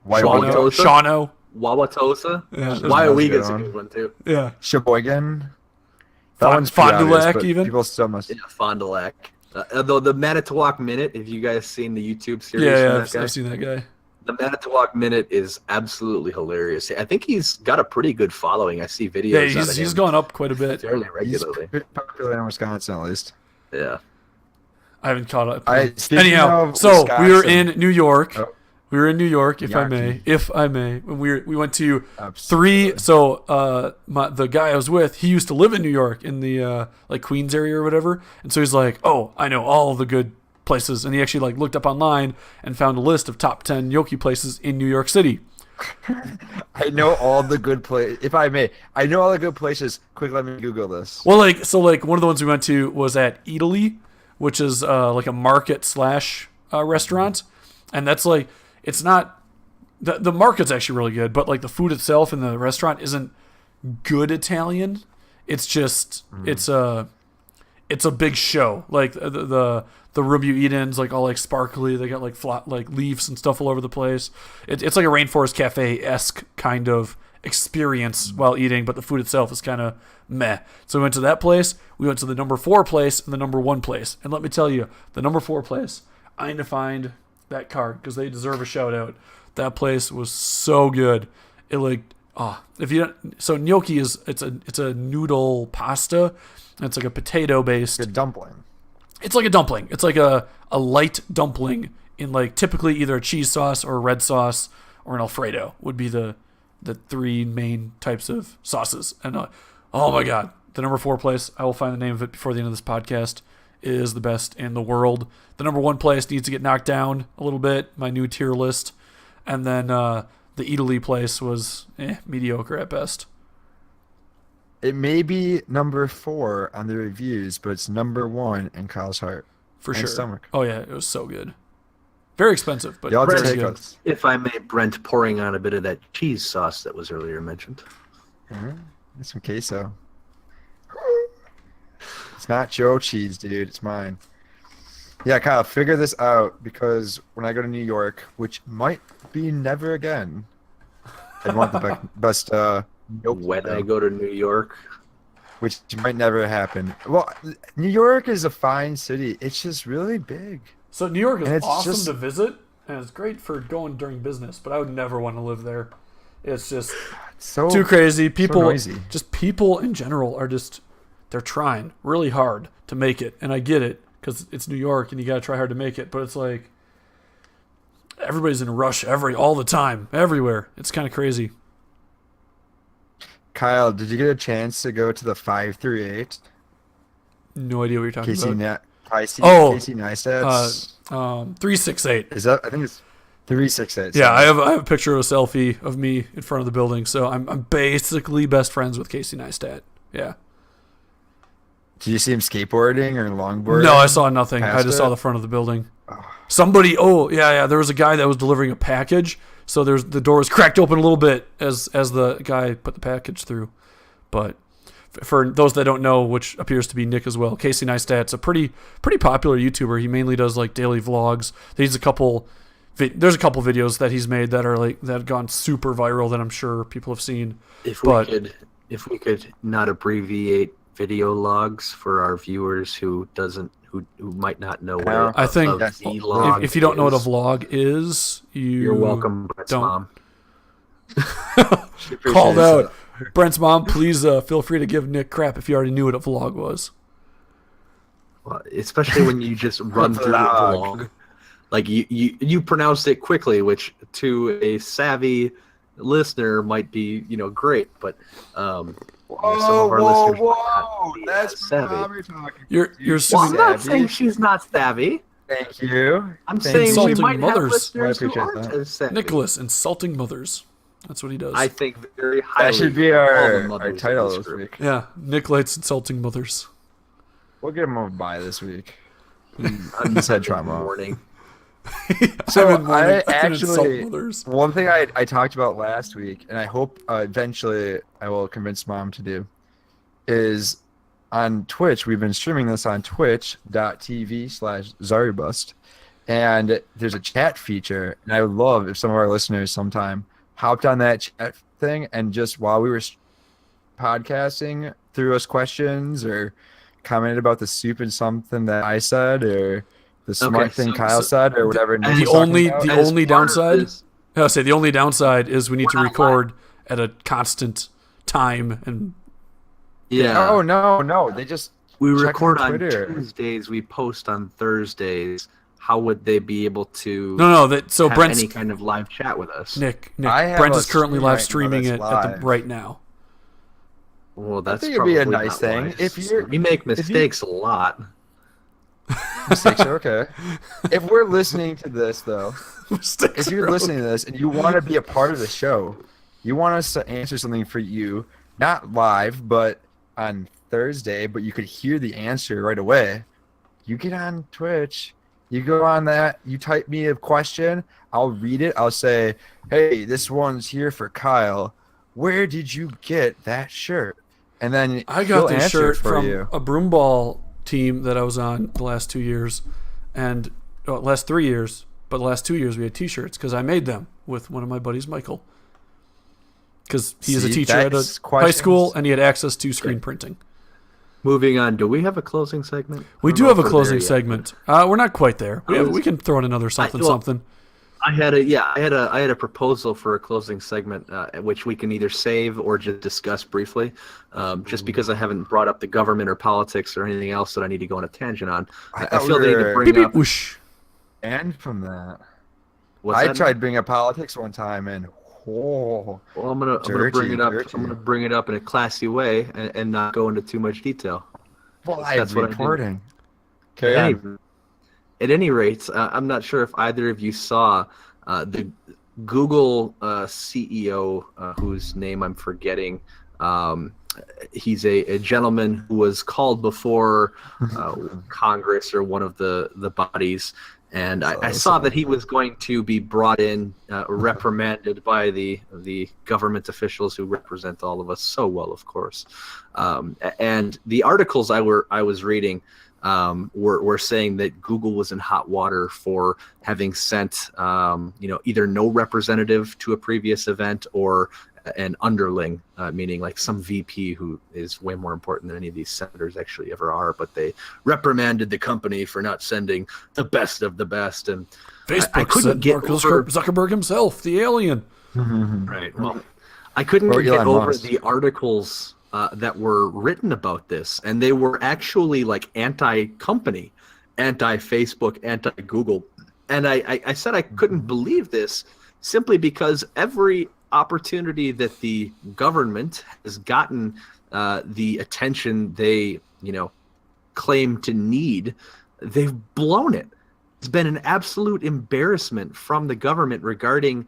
Waiwaga, Wauwatosa? Shawano. Wauwatosa? Yeah, that's Wyowega's a a good good one too. yeah. Sheboygan. That Fond one's pretty du obvious, Lac but even. people still must. Yeah, Fond du Lac. Though the Manitowoc Minute, have you guys seen the YouTube series? Yeah, from that guy? I've seen that guy. The Manitowoc Minute is absolutely hilarious. I think he's got a pretty good following. I see videos. Yeah, out of he's him gone up quite a bit. fairly He's regularly. pretty popular in Wisconsin, at least. Yeah. I haven't caught up. Speaking Anyhow, of so we were Wisconsin- in New York. Oh. We were in New York, if Gnocchi. I may. When we went to Absolutely. three. So the guy I was with, he used to live in New York in the like Queens area or whatever, and so he's like, "Oh, I know all the good places," and he actually like looked up online and found a list of top 10 gnocchi places in New York City. I know all the good places. If I may, I know all the good places. Quick, let me Google this. Well, one of the ones we went to was at Italy, which is like a market slash restaurant, and that's like it's not the market's actually really good, but like the food itself in the restaurant isn't good Italian. It's just it's a big show. Like the room you eat in's like all like sparkly. They got like flat like leaves and stuff all over the place. It's like a Rainforest Cafe-esque kind of experience while eating, but the food itself is kind of meh. So we went to that place. We went to the number 4 place and the number 1 place. And let me tell you, the number 4 place, I need to find that card because they deserve a shout out. That place was so good. It if you don't, so gnocchi is it's a noodle pasta. It's like a potato based. Good dumpling. It's like a dumpling. It's like a light dumpling in like typically either a cheese sauce or a red sauce or an Alfredo would be the 3 main types of sauces. And oh my god, the number 4 place, I will find the name of it before the end of this podcast, is the best in the world. The number 1 place needs to get knocked down a little bit, my new tier list. And then the Italy place was mediocre at best. It may be number 4 on the reviews, but it's number 1 in Kyle's heart. For and sure. stomach. Oh yeah, it was so good. Very expensive, but Y'all very take good. us. If I may, Brent, pouring on a bit of that cheese sauce that was earlier mentioned. That's some queso. It's not Joe cheese, dude. It's mine. Yeah, Kyle, figure this out because when I go to New York, which might be never again, I'd want the best When I go to New York, which might never happen. Well, New York is a fine city. It's just really big. So New York And is it's awesome just- to visit, and it's great for going during business. But I would never want to live there. It's just It's so too crazy. People, noisy. just people in general are they're trying really hard to make it, and I get it because it's New York and you got to try hard to make it. But it's like everybody's in a rush all the time, everywhere. It's kind of crazy. Kyle, did you get a chance to go to the 538? No idea what you're talking Casey about. Casey Oh, Neistat's. 368. Is that? I think it's 368. Yeah, I have a picture of a selfie of me in front of the building, so I'm basically best friends with Casey Neistat. Yeah. Did you see him skateboarding or longboarding? No, I saw nothing. I past just it? saw the front of the building. Somebody, there was a guy that was delivering a package, so the door was cracked open a little bit as the guy put the package through. But for those that don't know, which appears to be Nick as well, Casey Neistat's a pretty popular YouTuber. He mainly does like daily vlogs. There's a couple videos that he's made that are like that have gone super viral that I'm sure people have seen. if we could not abbreviate video logs for our viewers who might not know what I think a vlog if you don't know what a is. vlog is, You're welcome, Brent's don't. mom. She appreciates Called out. it. Brent's mom, please feel free to give Nick crap if you already knew what a vlog was. Well, especially when you just run through the Vlog. vlog. Like you pronounced it quickly, which to a savvy listener might be great, but some of our listeners might not be That's as savvy. what you're talking. You're Well, I'm not savvy. saying she's not savvy. Thank you. I'm Thank saying you. Insulting we might mothers. have listeners I who appreciate aren't that. as savvy. Nicholas insulting mothers. That's what he does. I think very highly. That should be of all the our mothers in title this this group. week. Yeah, Nick likes insulting mothers. We'll get him a bye this week. I'm He's had in trauma. mourning. So I'm in mourning. I can insult actually, mothers. one thing I talked about last week, and I hope eventually I will convince Mom to do, is on Twitch. We've been streaming this on twitch.tv/zarubust, and there's a chat feature, and I would love if some of our listeners sometime hopped on that chat thing and just while we were podcasting threw us questions or commented about the soup and something that I said or the smart thing Kyle said or whatever. Nick The was talking only about. the As only part of downside. this- I say the only downside is we need to We're not record at a constant time and Yeah. Oh no! They just We check record on on Twitter. Tuesdays. We post on Thursdays. How would they be able to no that so have Brent's any kind of live chat with us? Nick I have Brent a is currently stream live right now streaming that's it live. right now. Well, that's think it'd be a probably nice not thing. wise. If you're- we make mistakes a lot. mistakes are okay. If we're listening to this though, Mistakes if you're are listening to this and you want to be a part of the show, you want us to answer something for you, not live, but on Thursday, but you could hear the answer right away. You get on Twitch, you go on that, you type me a question, I'll read it, I'll say, hey, this one's here for Kyle. Where did you get that shirt? And then I he'll got this answer shirt for from you. a broomball team that I was on the last 2 years, and last 3 years. But the last 2 years we had T-shirts because I made them with one of my buddies, Michael. Because he is a See, teacher at a that's high school questions. and he had access to screen printing. Moving on. Do we have a closing segment? We I don't do know have if a we're closing there yet. segment. We're not quite there. I was- We can throw in another something. I had a proposal for a closing segment, which we can either save or just discuss briefly. Just because I haven't brought up the government or politics or anything else that I need to go on a tangent on, I thought feel we they need to were- bring Beep, beep, up. whoosh. And from that, What's I that? tried bringing up politics one time, and Well, I'm gonna Dirty, bring it up. dirty. I'm gonna bring it up in a classy way and not go into too much detail. live That's what I do. reporting. At Okay. any, at any rate, I'm not sure if either of you saw the Google CEO, whose name I'm forgetting, He's a gentleman who was called before Congress or one of the bodies. And I saw that he was going to be brought in, reprimanded by the government officials who represent all of us so well, of course. And the articles I was reading were saying that Google was in hot water for having sent either no representative to a previous event or an underling, meaning like some VP who is way more important than any of these senators actually ever are, but they reprimanded the company for not sending the best of the best. And Facebook I couldn't get Mark over Zuckerberg himself, the alien. right. Well, I couldn't Or get Elon over Musk. the articles that were written about this, and they were actually like anti-company, anti-Facebook, anti-Google. And I said I couldn't believe this simply because every opportunity that the government has gotten the attention they claim to need, they've blown it. It's been an absolute embarrassment from the government regarding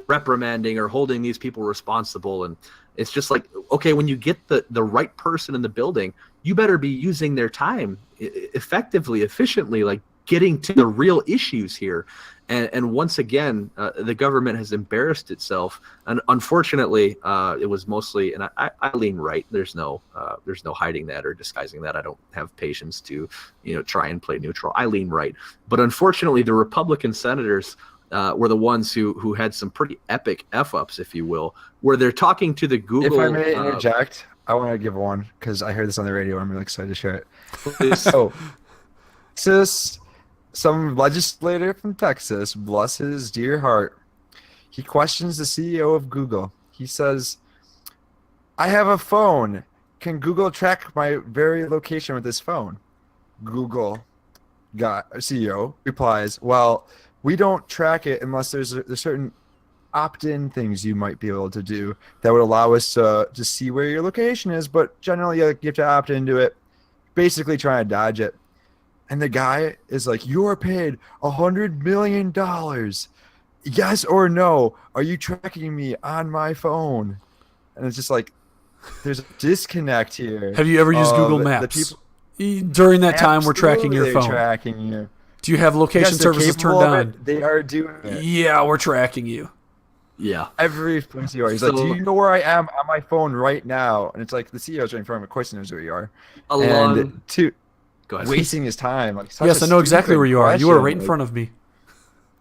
reprimanding or holding these people responsible. And it's just like, okay, when you get the right person in the building, you better be using their time effectively, efficiently, like getting to the real issues here. And once again, the government has embarrassed itself. And unfortunately, it was mostly, and I lean right. There's no hiding that or disguising that. I don't have patience to, try and play neutral. I lean right. But unfortunately, the Republican senators were the ones who had some pretty epic F-ups, if you will, where they're talking to the Google. If I may interject, I want to give one because I heard this on the radio. I'm really excited to share it. So, some legislator from Texas, bless his dear heart, he questions the CEO of Google. He says, I have a phone. Can Google track my very location with this phone? Google CEO replies, well, we don't track it unless there's certain opt-in things you might be able to do that would allow us to see where your location is, but generally you have to opt into it, basically trying to dodge it. And the guy is like, you're paid $100 million. Yes or no? Are you tracking me on my phone? And it's just like, there's a disconnect here. Have you ever used Google Maps? During that time, we're tracking your phone. Tracking you. Do you have location services turned on? They are doing it. Yeah, we're tracking you. Yeah. Every place you are. He's like, do you know where I am on my phone right now? And it's like, the CEO's right in front of him. Of course he knows where you are. And Go ahead. wasting his time. Like, Yes, I know exactly where you are. You are right in question. front of me.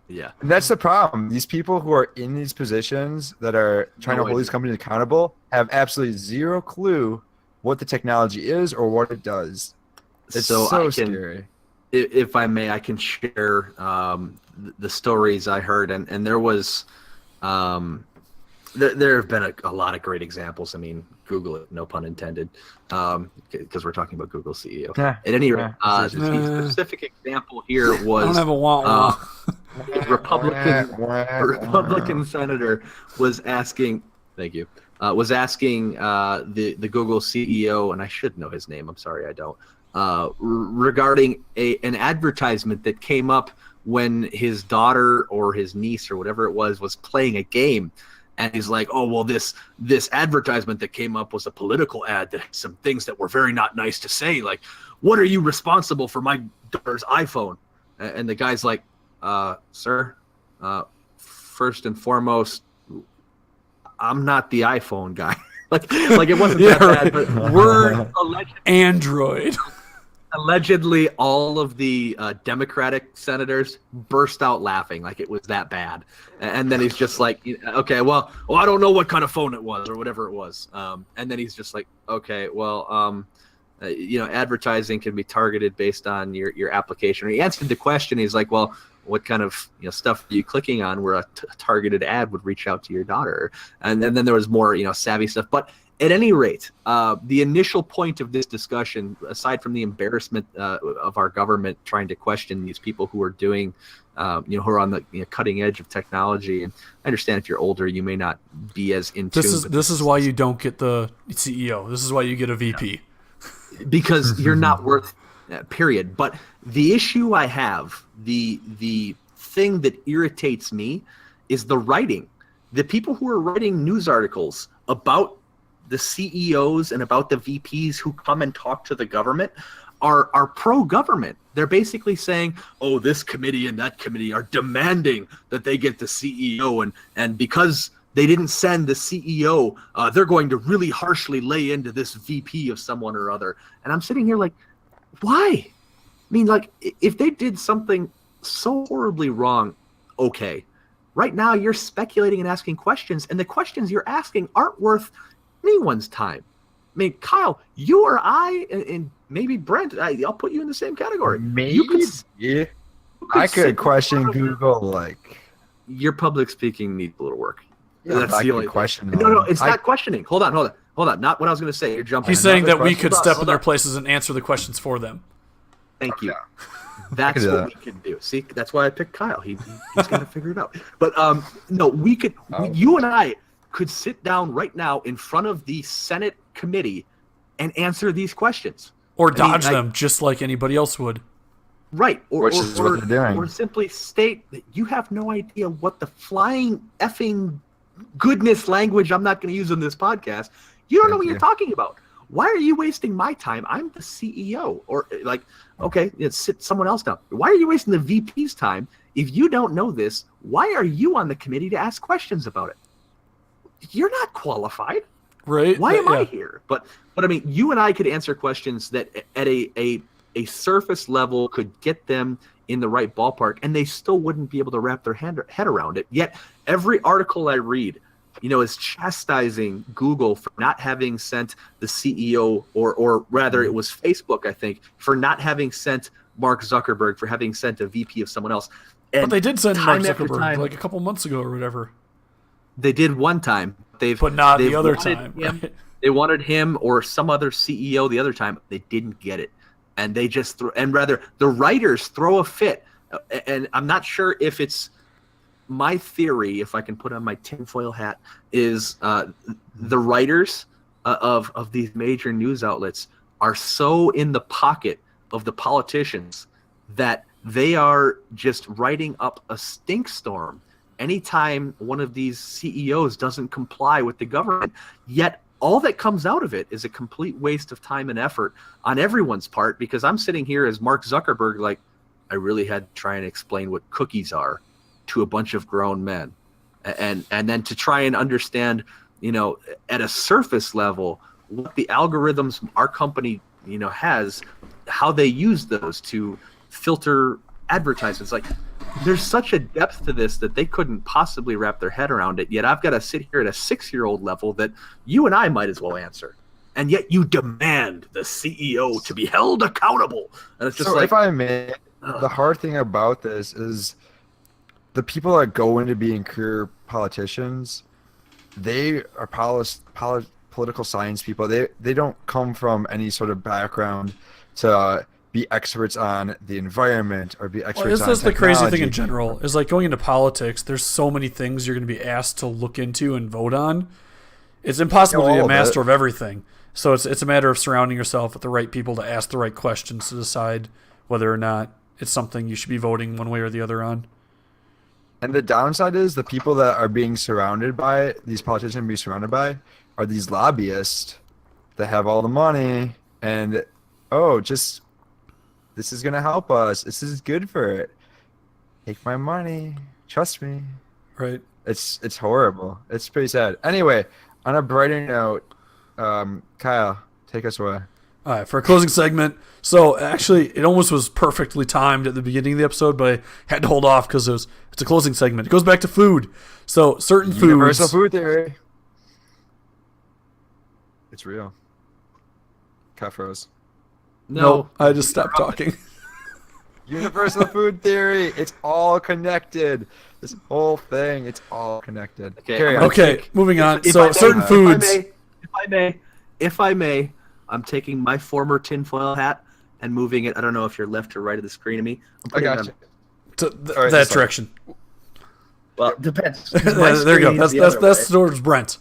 Yeah. And that's the problem. These people who are in these positions that are trying to hold these companies accountable have absolutely zero clue what the technology is or what it does. It's so scary. If I may, I can share the stories I heard, and there was there have been a lot of great examples. I mean, Google it, no pun intended, because we're talking about Google CEO. Yeah. At any rate, the specific example here was I don't have a wah-wah. a Republican senator was asking. Thank you. Was asking the Google CEO, and I should know his name. I'm sorry, I don't. Regarding an advertisement that came up when his daughter or his niece or whatever it was playing a game. And he's like, oh, well, this advertisement that came up was a political ad that had some things that were very not nice to say. Like, what are you responsible for my daughter's iPhone? And the guy's like, sir, first and foremost, I'm not the iPhone guy. like it wasn't that bad, but we're Android. Allegedly, all of the Democratic senators burst out laughing like it was that bad. And then he's just like, okay, well, I don't know what kind of phone it was or whatever it was. And then he's just like, okay, well, advertising can be targeted based on your application. Or he answered the question. He's like, well, what kind of stuff are you clicking on where a targeted ad would reach out to your daughter? And then there was more savvy stuff. But at any rate, the initial point of this discussion, aside from the embarrassment of our government trying to question these people who are doing, who are on the cutting edge of technology, and I understand if you're older, you may not be as in tune. This is why you don't get the CEO. This is why you get a VP. Because you're not worth. Period. But the issue I have, the thing that irritates me, is the writing. The people who are writing news articles about the CEOs and about the VPs who come and talk to the government are pro-government. They're basically saying, oh, this committee and that committee are demanding that they get the CEO, and because they didn't send the CEO, they're going to really harshly lay into this VP of someone or other. And I'm sitting here like, why? I mean, like, if they did something so horribly wrong, okay. Right now, you're speculating and asking questions, and the questions you're asking aren't worth anyone's time. I mean, Kyle, you or I, and maybe Brent, I'll put you in the same category. Maybe. You I could sit question Google like. Your public speaking needs a little work. Yeah, That's I the could only question. No, it's not questioning. Hold on. Not what I was going to say. You're jumping. He's saying that we question. could Hold step on, in their places and answer the questions for them. Thank you. Okay. That's do what that. we can do. See, that's why I picked Kyle. He's going to figure it out. But no, we could. You and I could sit down right now in front of the Senate committee and answer these questions. Or dodge them, just like anybody else would. Right. Which is what they're doing. Or simply state that you have no idea what the flying effing goodness language I'm not going to use in this podcast. You don't know what you're talking about. Why are you wasting my time? I'm the CEO. Or like, okay, sit someone else down. Why are you wasting the VP's time? If you don't know this, why are you on the committee to ask questions about it? You're not qualified. Right? Why am I here? But I mean, you and I could answer questions that at a surface level could get them in the right ballpark, and they still wouldn't be able to wrap their head around it. Yet every article I read, is chastising Google for not having sent the CEO, or rather it was Facebook, I think, for not having sent Mark Zuckerberg, for having sent a VP of someone else. And but they did send Mark after Zuckerberg time, like a couple months ago or whatever. They did one time. But not the other time. They wanted him or some other CEO the other time. They didn't get it. And they just the writers throw a fit. And I'm not sure if it's my theory, if I can put on my tinfoil hat, is the writers of these major news outlets are so in the pocket of the politicians that they are just writing up a stink storm anytime one of these CEOs doesn't comply with the government. Yet all that comes out of it is a complete waste of time and effort on everyone's part, because I'm sitting here as Mark Zuckerberg, like, I really had to try and explain what cookies are to a bunch of grown men. And then to try and understand, at a surface level, what the algorithms our company, has, how they use those to filter advertisements. Like, there's such a depth to this that they couldn't possibly wrap their head around it. Yet I've got to sit here at a 6-year-old level that you and I might as well answer. And yet you demand the CEO to be held accountable. And it's just So like, if I may, the hard thing about this is the people that go into being career politicians, they are political science people. They don't come from any sort of background to be experts on the environment or be experts on That's the crazy thing technology. in general, is like going into politics, there's so many things you're going to be asked to look into and vote on. It's impossible to be all a of master it. of everything. So it's a matter of surrounding yourself with the right people to ask the right questions to decide whether or not it's something you should be voting one way or the other on. And the downside is the people that are being surrounded by, these politicians being surrounded by, are these lobbyists that have all the money and, this is going to help us. This is good for it. Take my money. Trust me. Right. It's horrible. It's pretty sad. Anyway, on a brighter note, Kyle, take us away. All right, for a closing segment. So actually, it almost was perfectly timed at the beginning of the episode, but I had to hold off because it's a closing segment. It goes back to food. So certain Universal foods. food theory. It's real. Kyle froze. No, I just stopped talking. Universal food theory. It's all connected. This whole thing, it's all connected. Okay, Carry on. Okay, moving on. If So I may- certain foods. If I may, I'm taking my former tinfoil hat and moving it. I don't know if you're left or right of the screen of me. I'm I putting it got on- you. To All right, that this side. direction. Well, it depends. there you go. That's towards Brent.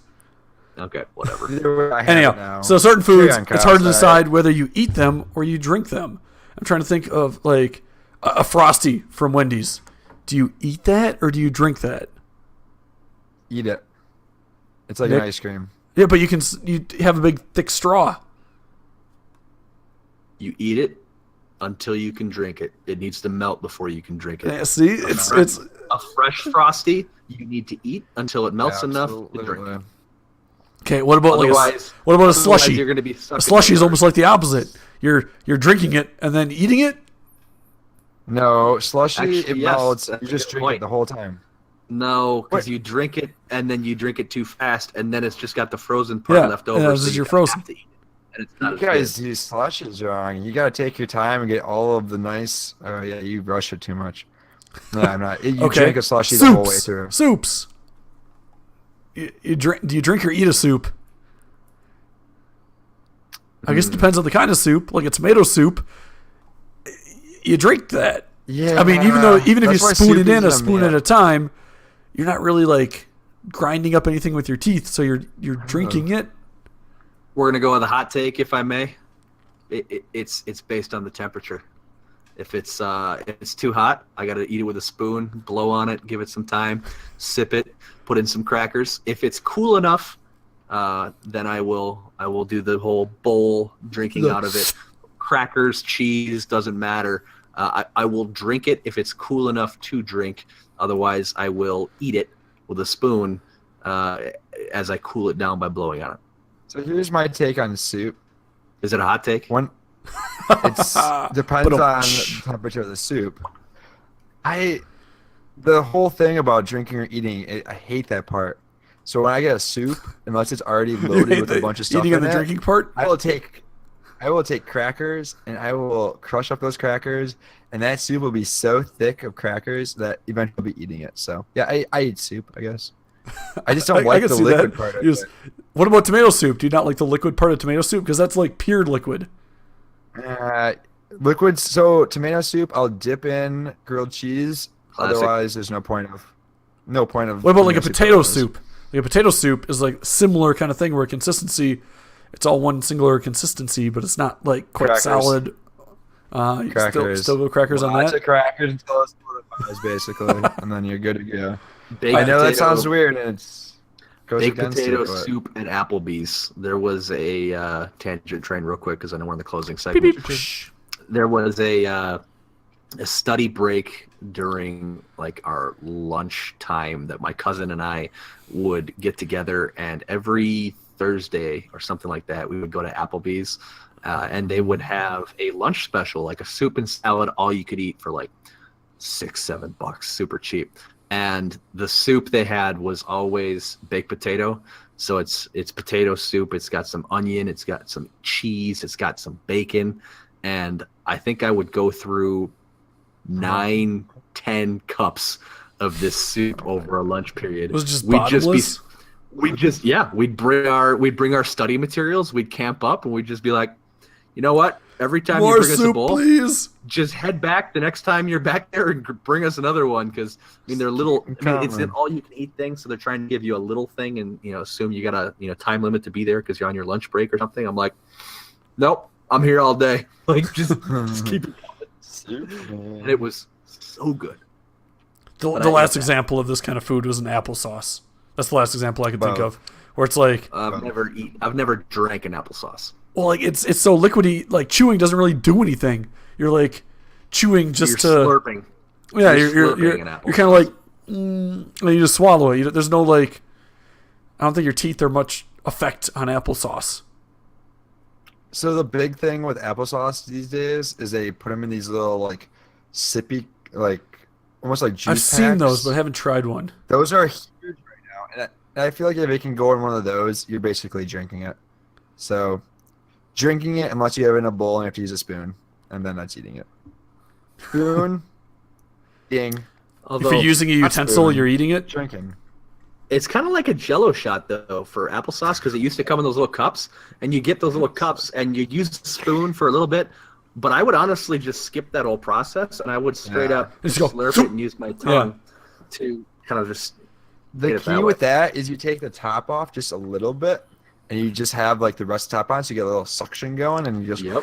Okay, whatever. Either way, I have it Anyhow, now. so certain Carry foods, on, Kyle. it's hard to Sorry. decide whether you eat them or you drink them. I'm trying to think of like a Frosty from Wendy's. Do you eat that or do you drink that? Eat it. It's like Nick? an ice cream. Yeah, but you have a big thick straw. You eat it until you can drink it. It needs to melt before you can drink it. Yeah, see, it's A fresh Frosty, you need to eat until it melts enough to Absolutely. drink. okay. What about Otherwise, what about a otherwise slushy? You're going to be A sucking slushy is the almost like the opposite. You're drinking it and then eating it. No, slushy, Actually, it yes, melts. that's You a just good drink point. it the whole time. No, because What? you drink it and then you drink it too fast, and then it's just got the frozen part Yeah, left over. yeah, this so is you your have frozen. to eat it, and it's not You as guys good. do slushes wrong. You got to take your time and get all of the nice. Oh yeah, you rush it too much. No, I'm not. You Okay. drink a slushy the whole way Soups. through. Soups. You drink? Do you drink or eat a soup? I guess it depends on the kind of soup. Like a tomato soup, you drink that. Yeah. I mean, even if you that's why spoon soup it in is a spoon myth. at a time, you're not really like grinding up anything with your teeth. So you're drinking it. We're gonna go with a hot take, if I may. It's based on the temperature. If it's too hot, I gotta eat it with a spoon, blow on it, give it some time, sip it, put in some crackers. If it's cool enough, then I will do the whole bowl drinking out of it. Crackers, cheese, doesn't matter. I will drink it if it's cool enough to drink. Otherwise, I will eat it with a spoon as I cool it down by blowing on it. So here's my take on soup. Is it a hot take? One, it's depends But, on the temperature of the soup. The whole thing about drinking or eating, I hate that part. So when I get a soup, unless it's already loaded with a bunch of stuff eating in and the it, drinking part. I will take crackers and I will crush up those crackers, and that soup will be so thick of crackers that eventually I'll be eating it. So yeah, I eat soup, I guess. I just don't I like can the see liquid that. part of You it. just- What about tomato soup? Do you not like the liquid part of tomato soup? Because that's like pure liquid. Liquids. So tomato soup, I'll dip in grilled cheese. Classic. Otherwise, there's no point of. What about like a potato otherwise. soup? Like a potato soup is like similar kind of thing where consistency, it's all one singular consistency, but it's not like quite Crackers. solid. You Crackers. still go crackers on Lots that. of crackers until it solidifies, basically, and then you're good to go. Baked I know that potato- sounds weird, and it's goes Baked against potato it, but soup at Applebee's. There was a tangent train real quick because I know we're in the closing segment. Beep, beep. There was a study break during like our lunch time that my cousin and I would get together, and every Thursday or something like that, we would go to Applebee's, and they would have a lunch special, like a soup and salad, all you could eat for like $6-7, super cheap. And the soup they had was always baked potato. So it's potato soup. It's got some onion. It's got some cheese. It's got some bacon. And I think I would go through 9-10 cups of this soup over a lunch period. It was just bottomless? We'd bring our study materials. We'd camp up and we'd just be like, you know what? Every time More you bring us a soup, bowl, please. just head back the next time you're back there and bring us another one, because they're little. It's an all-you-can-eat thing, so they're trying to give you a little thing and assume you got a time limit to be there because you're on your lunch break or something. I'm like, nope, I'm here all day. Like just keep it going. And it was so good. The But I last ate that. example of this kind of food was an applesauce. That's the last example I could think Both. of, where it's like, I've never drank an applesauce. well, like it's so liquidy. Like chewing doesn't really do anything. You're like chewing just You're to slurping. yeah. you're You're slurping an you're kind of applesauce. like and you just swallow it. There's no like. I don't think your teeth are much effect on applesauce. So the big thing with applesauce these days is they put them in these little like sippy, like almost like juice I've seen those, packs. but I haven't tried one. Those are huge right now, and I feel like if it can go in one of those, you're basically drinking it. So drinking it unless you have it in a bowl and you have to use a spoon, and then that's eating it. Spoon, eating, If Although you're using a utensil, spoon. you're eating it. drinking. it's kind of like a Jello shot though for applesauce, because it used to come in those little cups, and you get those little cups and you use a spoon for a little bit. But I would honestly just skip that whole process, and I would straight Yeah. up Just go, slurp it and use my tongue to kind of just. The Get it key that with way. that is you take the top off just a little bit, and you just have like the rest of the top on, so you get a little suction going, and you just Yep.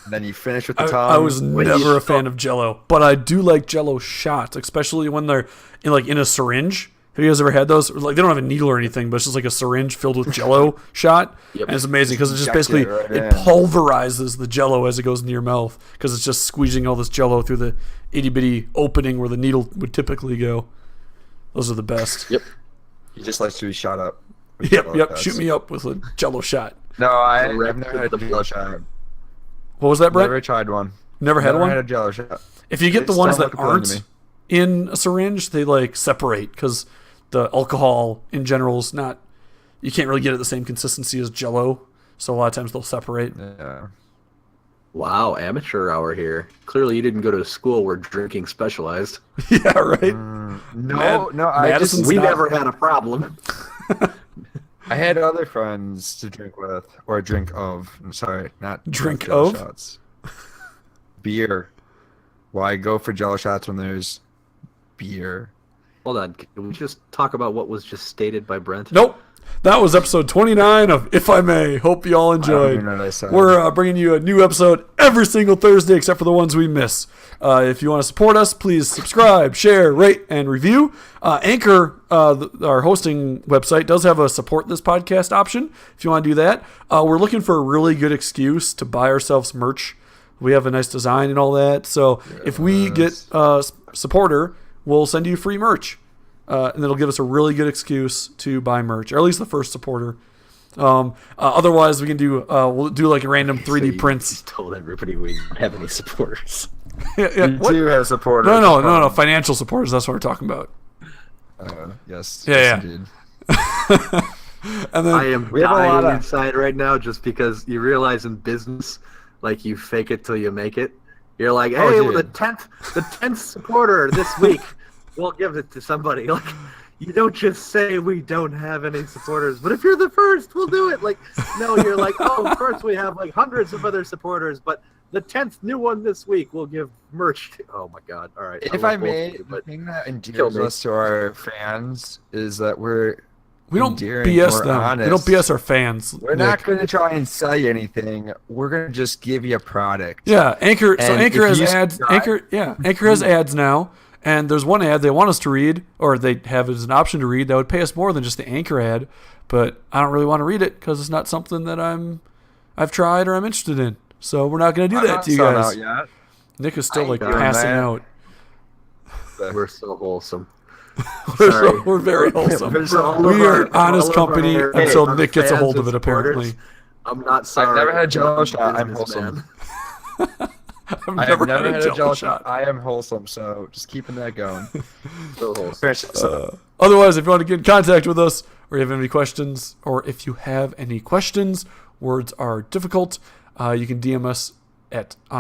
and then you finish with the I tongue. was When you never a stop- fan of Jello, but I do like Jello shots, especially when they're in a syringe. Have Have you guys ever had those? Like they don't have a needle or anything, but it's just like a syringe filled with Jello shot, Yep. and it's amazing because it just Gotcha, basically right, it yeah. pulverizes the Jello as it goes into your mouth because it's just squeezing all this Jello through the itty bitty opening where the needle would typically go. Those are the best. Yep. He just likes to be shot up. with Yep. Jello Yep. shots. Shoot me up with a Jello shot. No, I've Direct never to had the a Jello blood. shot. What was that, Brent? Never tried one. Never had Never one. had a Jello shot. If you get the It's ones still that appealing to aren't me. in a syringe, they like separate because the alcohol in general is not. You can't really get it the same consistency as Jello, so a lot of times they'll separate. Yeah. Wow, amateur hour here. Clearly, you didn't go to a school where drinking specialized. Yeah, right. No, I Madison's just We not- never had a problem. I had other friends to drink with or drink of. I'm sorry, not Drink Jello of? shots. Beer. Why go for Jello shots when there's beer? Hold on. Can we just talk about what was just stated by Brent? Nope. That was episode 29 of If I May. Hope you all I don't even enjoyed. know what I said. We're bringing you a new episode every single Thursday except for the ones we miss. If you want to support us, please subscribe, share, rate, and review. Anchor, our hosting website, does have a support this podcast option if you want to do that. We're looking for a really good excuse to buy ourselves merch. We have a nice design and all that. So if we get a supporter, we'll send you free merch. And it'll give us a really good excuse to buy merch, or at least the first supporter. Otherwise, we can do we'll do like a random 3D So you prints. just told everybody we didn't have any supporters. Yeah, We what? do have supporters. No, financial supporters. That's what we're talking about. Yes. Yeah, yes, yeah. indeed. And then I am We have a lot dying of- inside right now just because you realize in business, like you fake it till you make it. You're like, hey, Oh, well, the dude. 10th supporter this week, we'll give it to somebody. Like, you don't just say we don't have any supporters, but if you're the first, we'll do it. Like, no, you're like, oh, of course we have like hundreds of other supporters, but the 10th new one this week, we'll give merch to. Oh my God! All right. If love I both of may, you, the but thing that Kill endears me. us to our fans is that we're we don't endearing, BS we're them. honest. We don't BS our fans. We're not going to try and sell you anything. We're going to just give you a product. Yeah, Anchor. So And Anchor if has you ads. subscribe- Anchor has ads now, and there's one ad they want us to read, or they have as an option to read that would pay us more than just the Anchor ad. But I don't really want to read it because it's not something that I've tried or I'm interested in. So we're not going to do I'm that not to you selling guys. out yet. Nick is still I like ain't doing passing that. out. we're so wholesome. We're, Sorry. we're very wholesome. For all We of are our- honest for all of company our- until our Nick gets a fans hold of and it, apparently. supporters, I'm not sorry. never had a Jello I'm shot. I'm businessman. wholesome. I've I never, have never had a Jello shot. shot. I am wholesome, so just keeping that going. So wholesome. Otherwise, if you want to get in contact with us, or you have any questions, or if you have any questions, words are difficult, you can DM us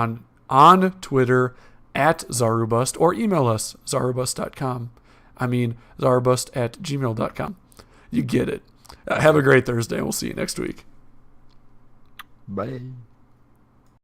on Twitter at zarubust, or email us zarubust.com. I mean zarubust@gmail.com. You get it. Have a great Thursday, and we'll see you next week. Bye.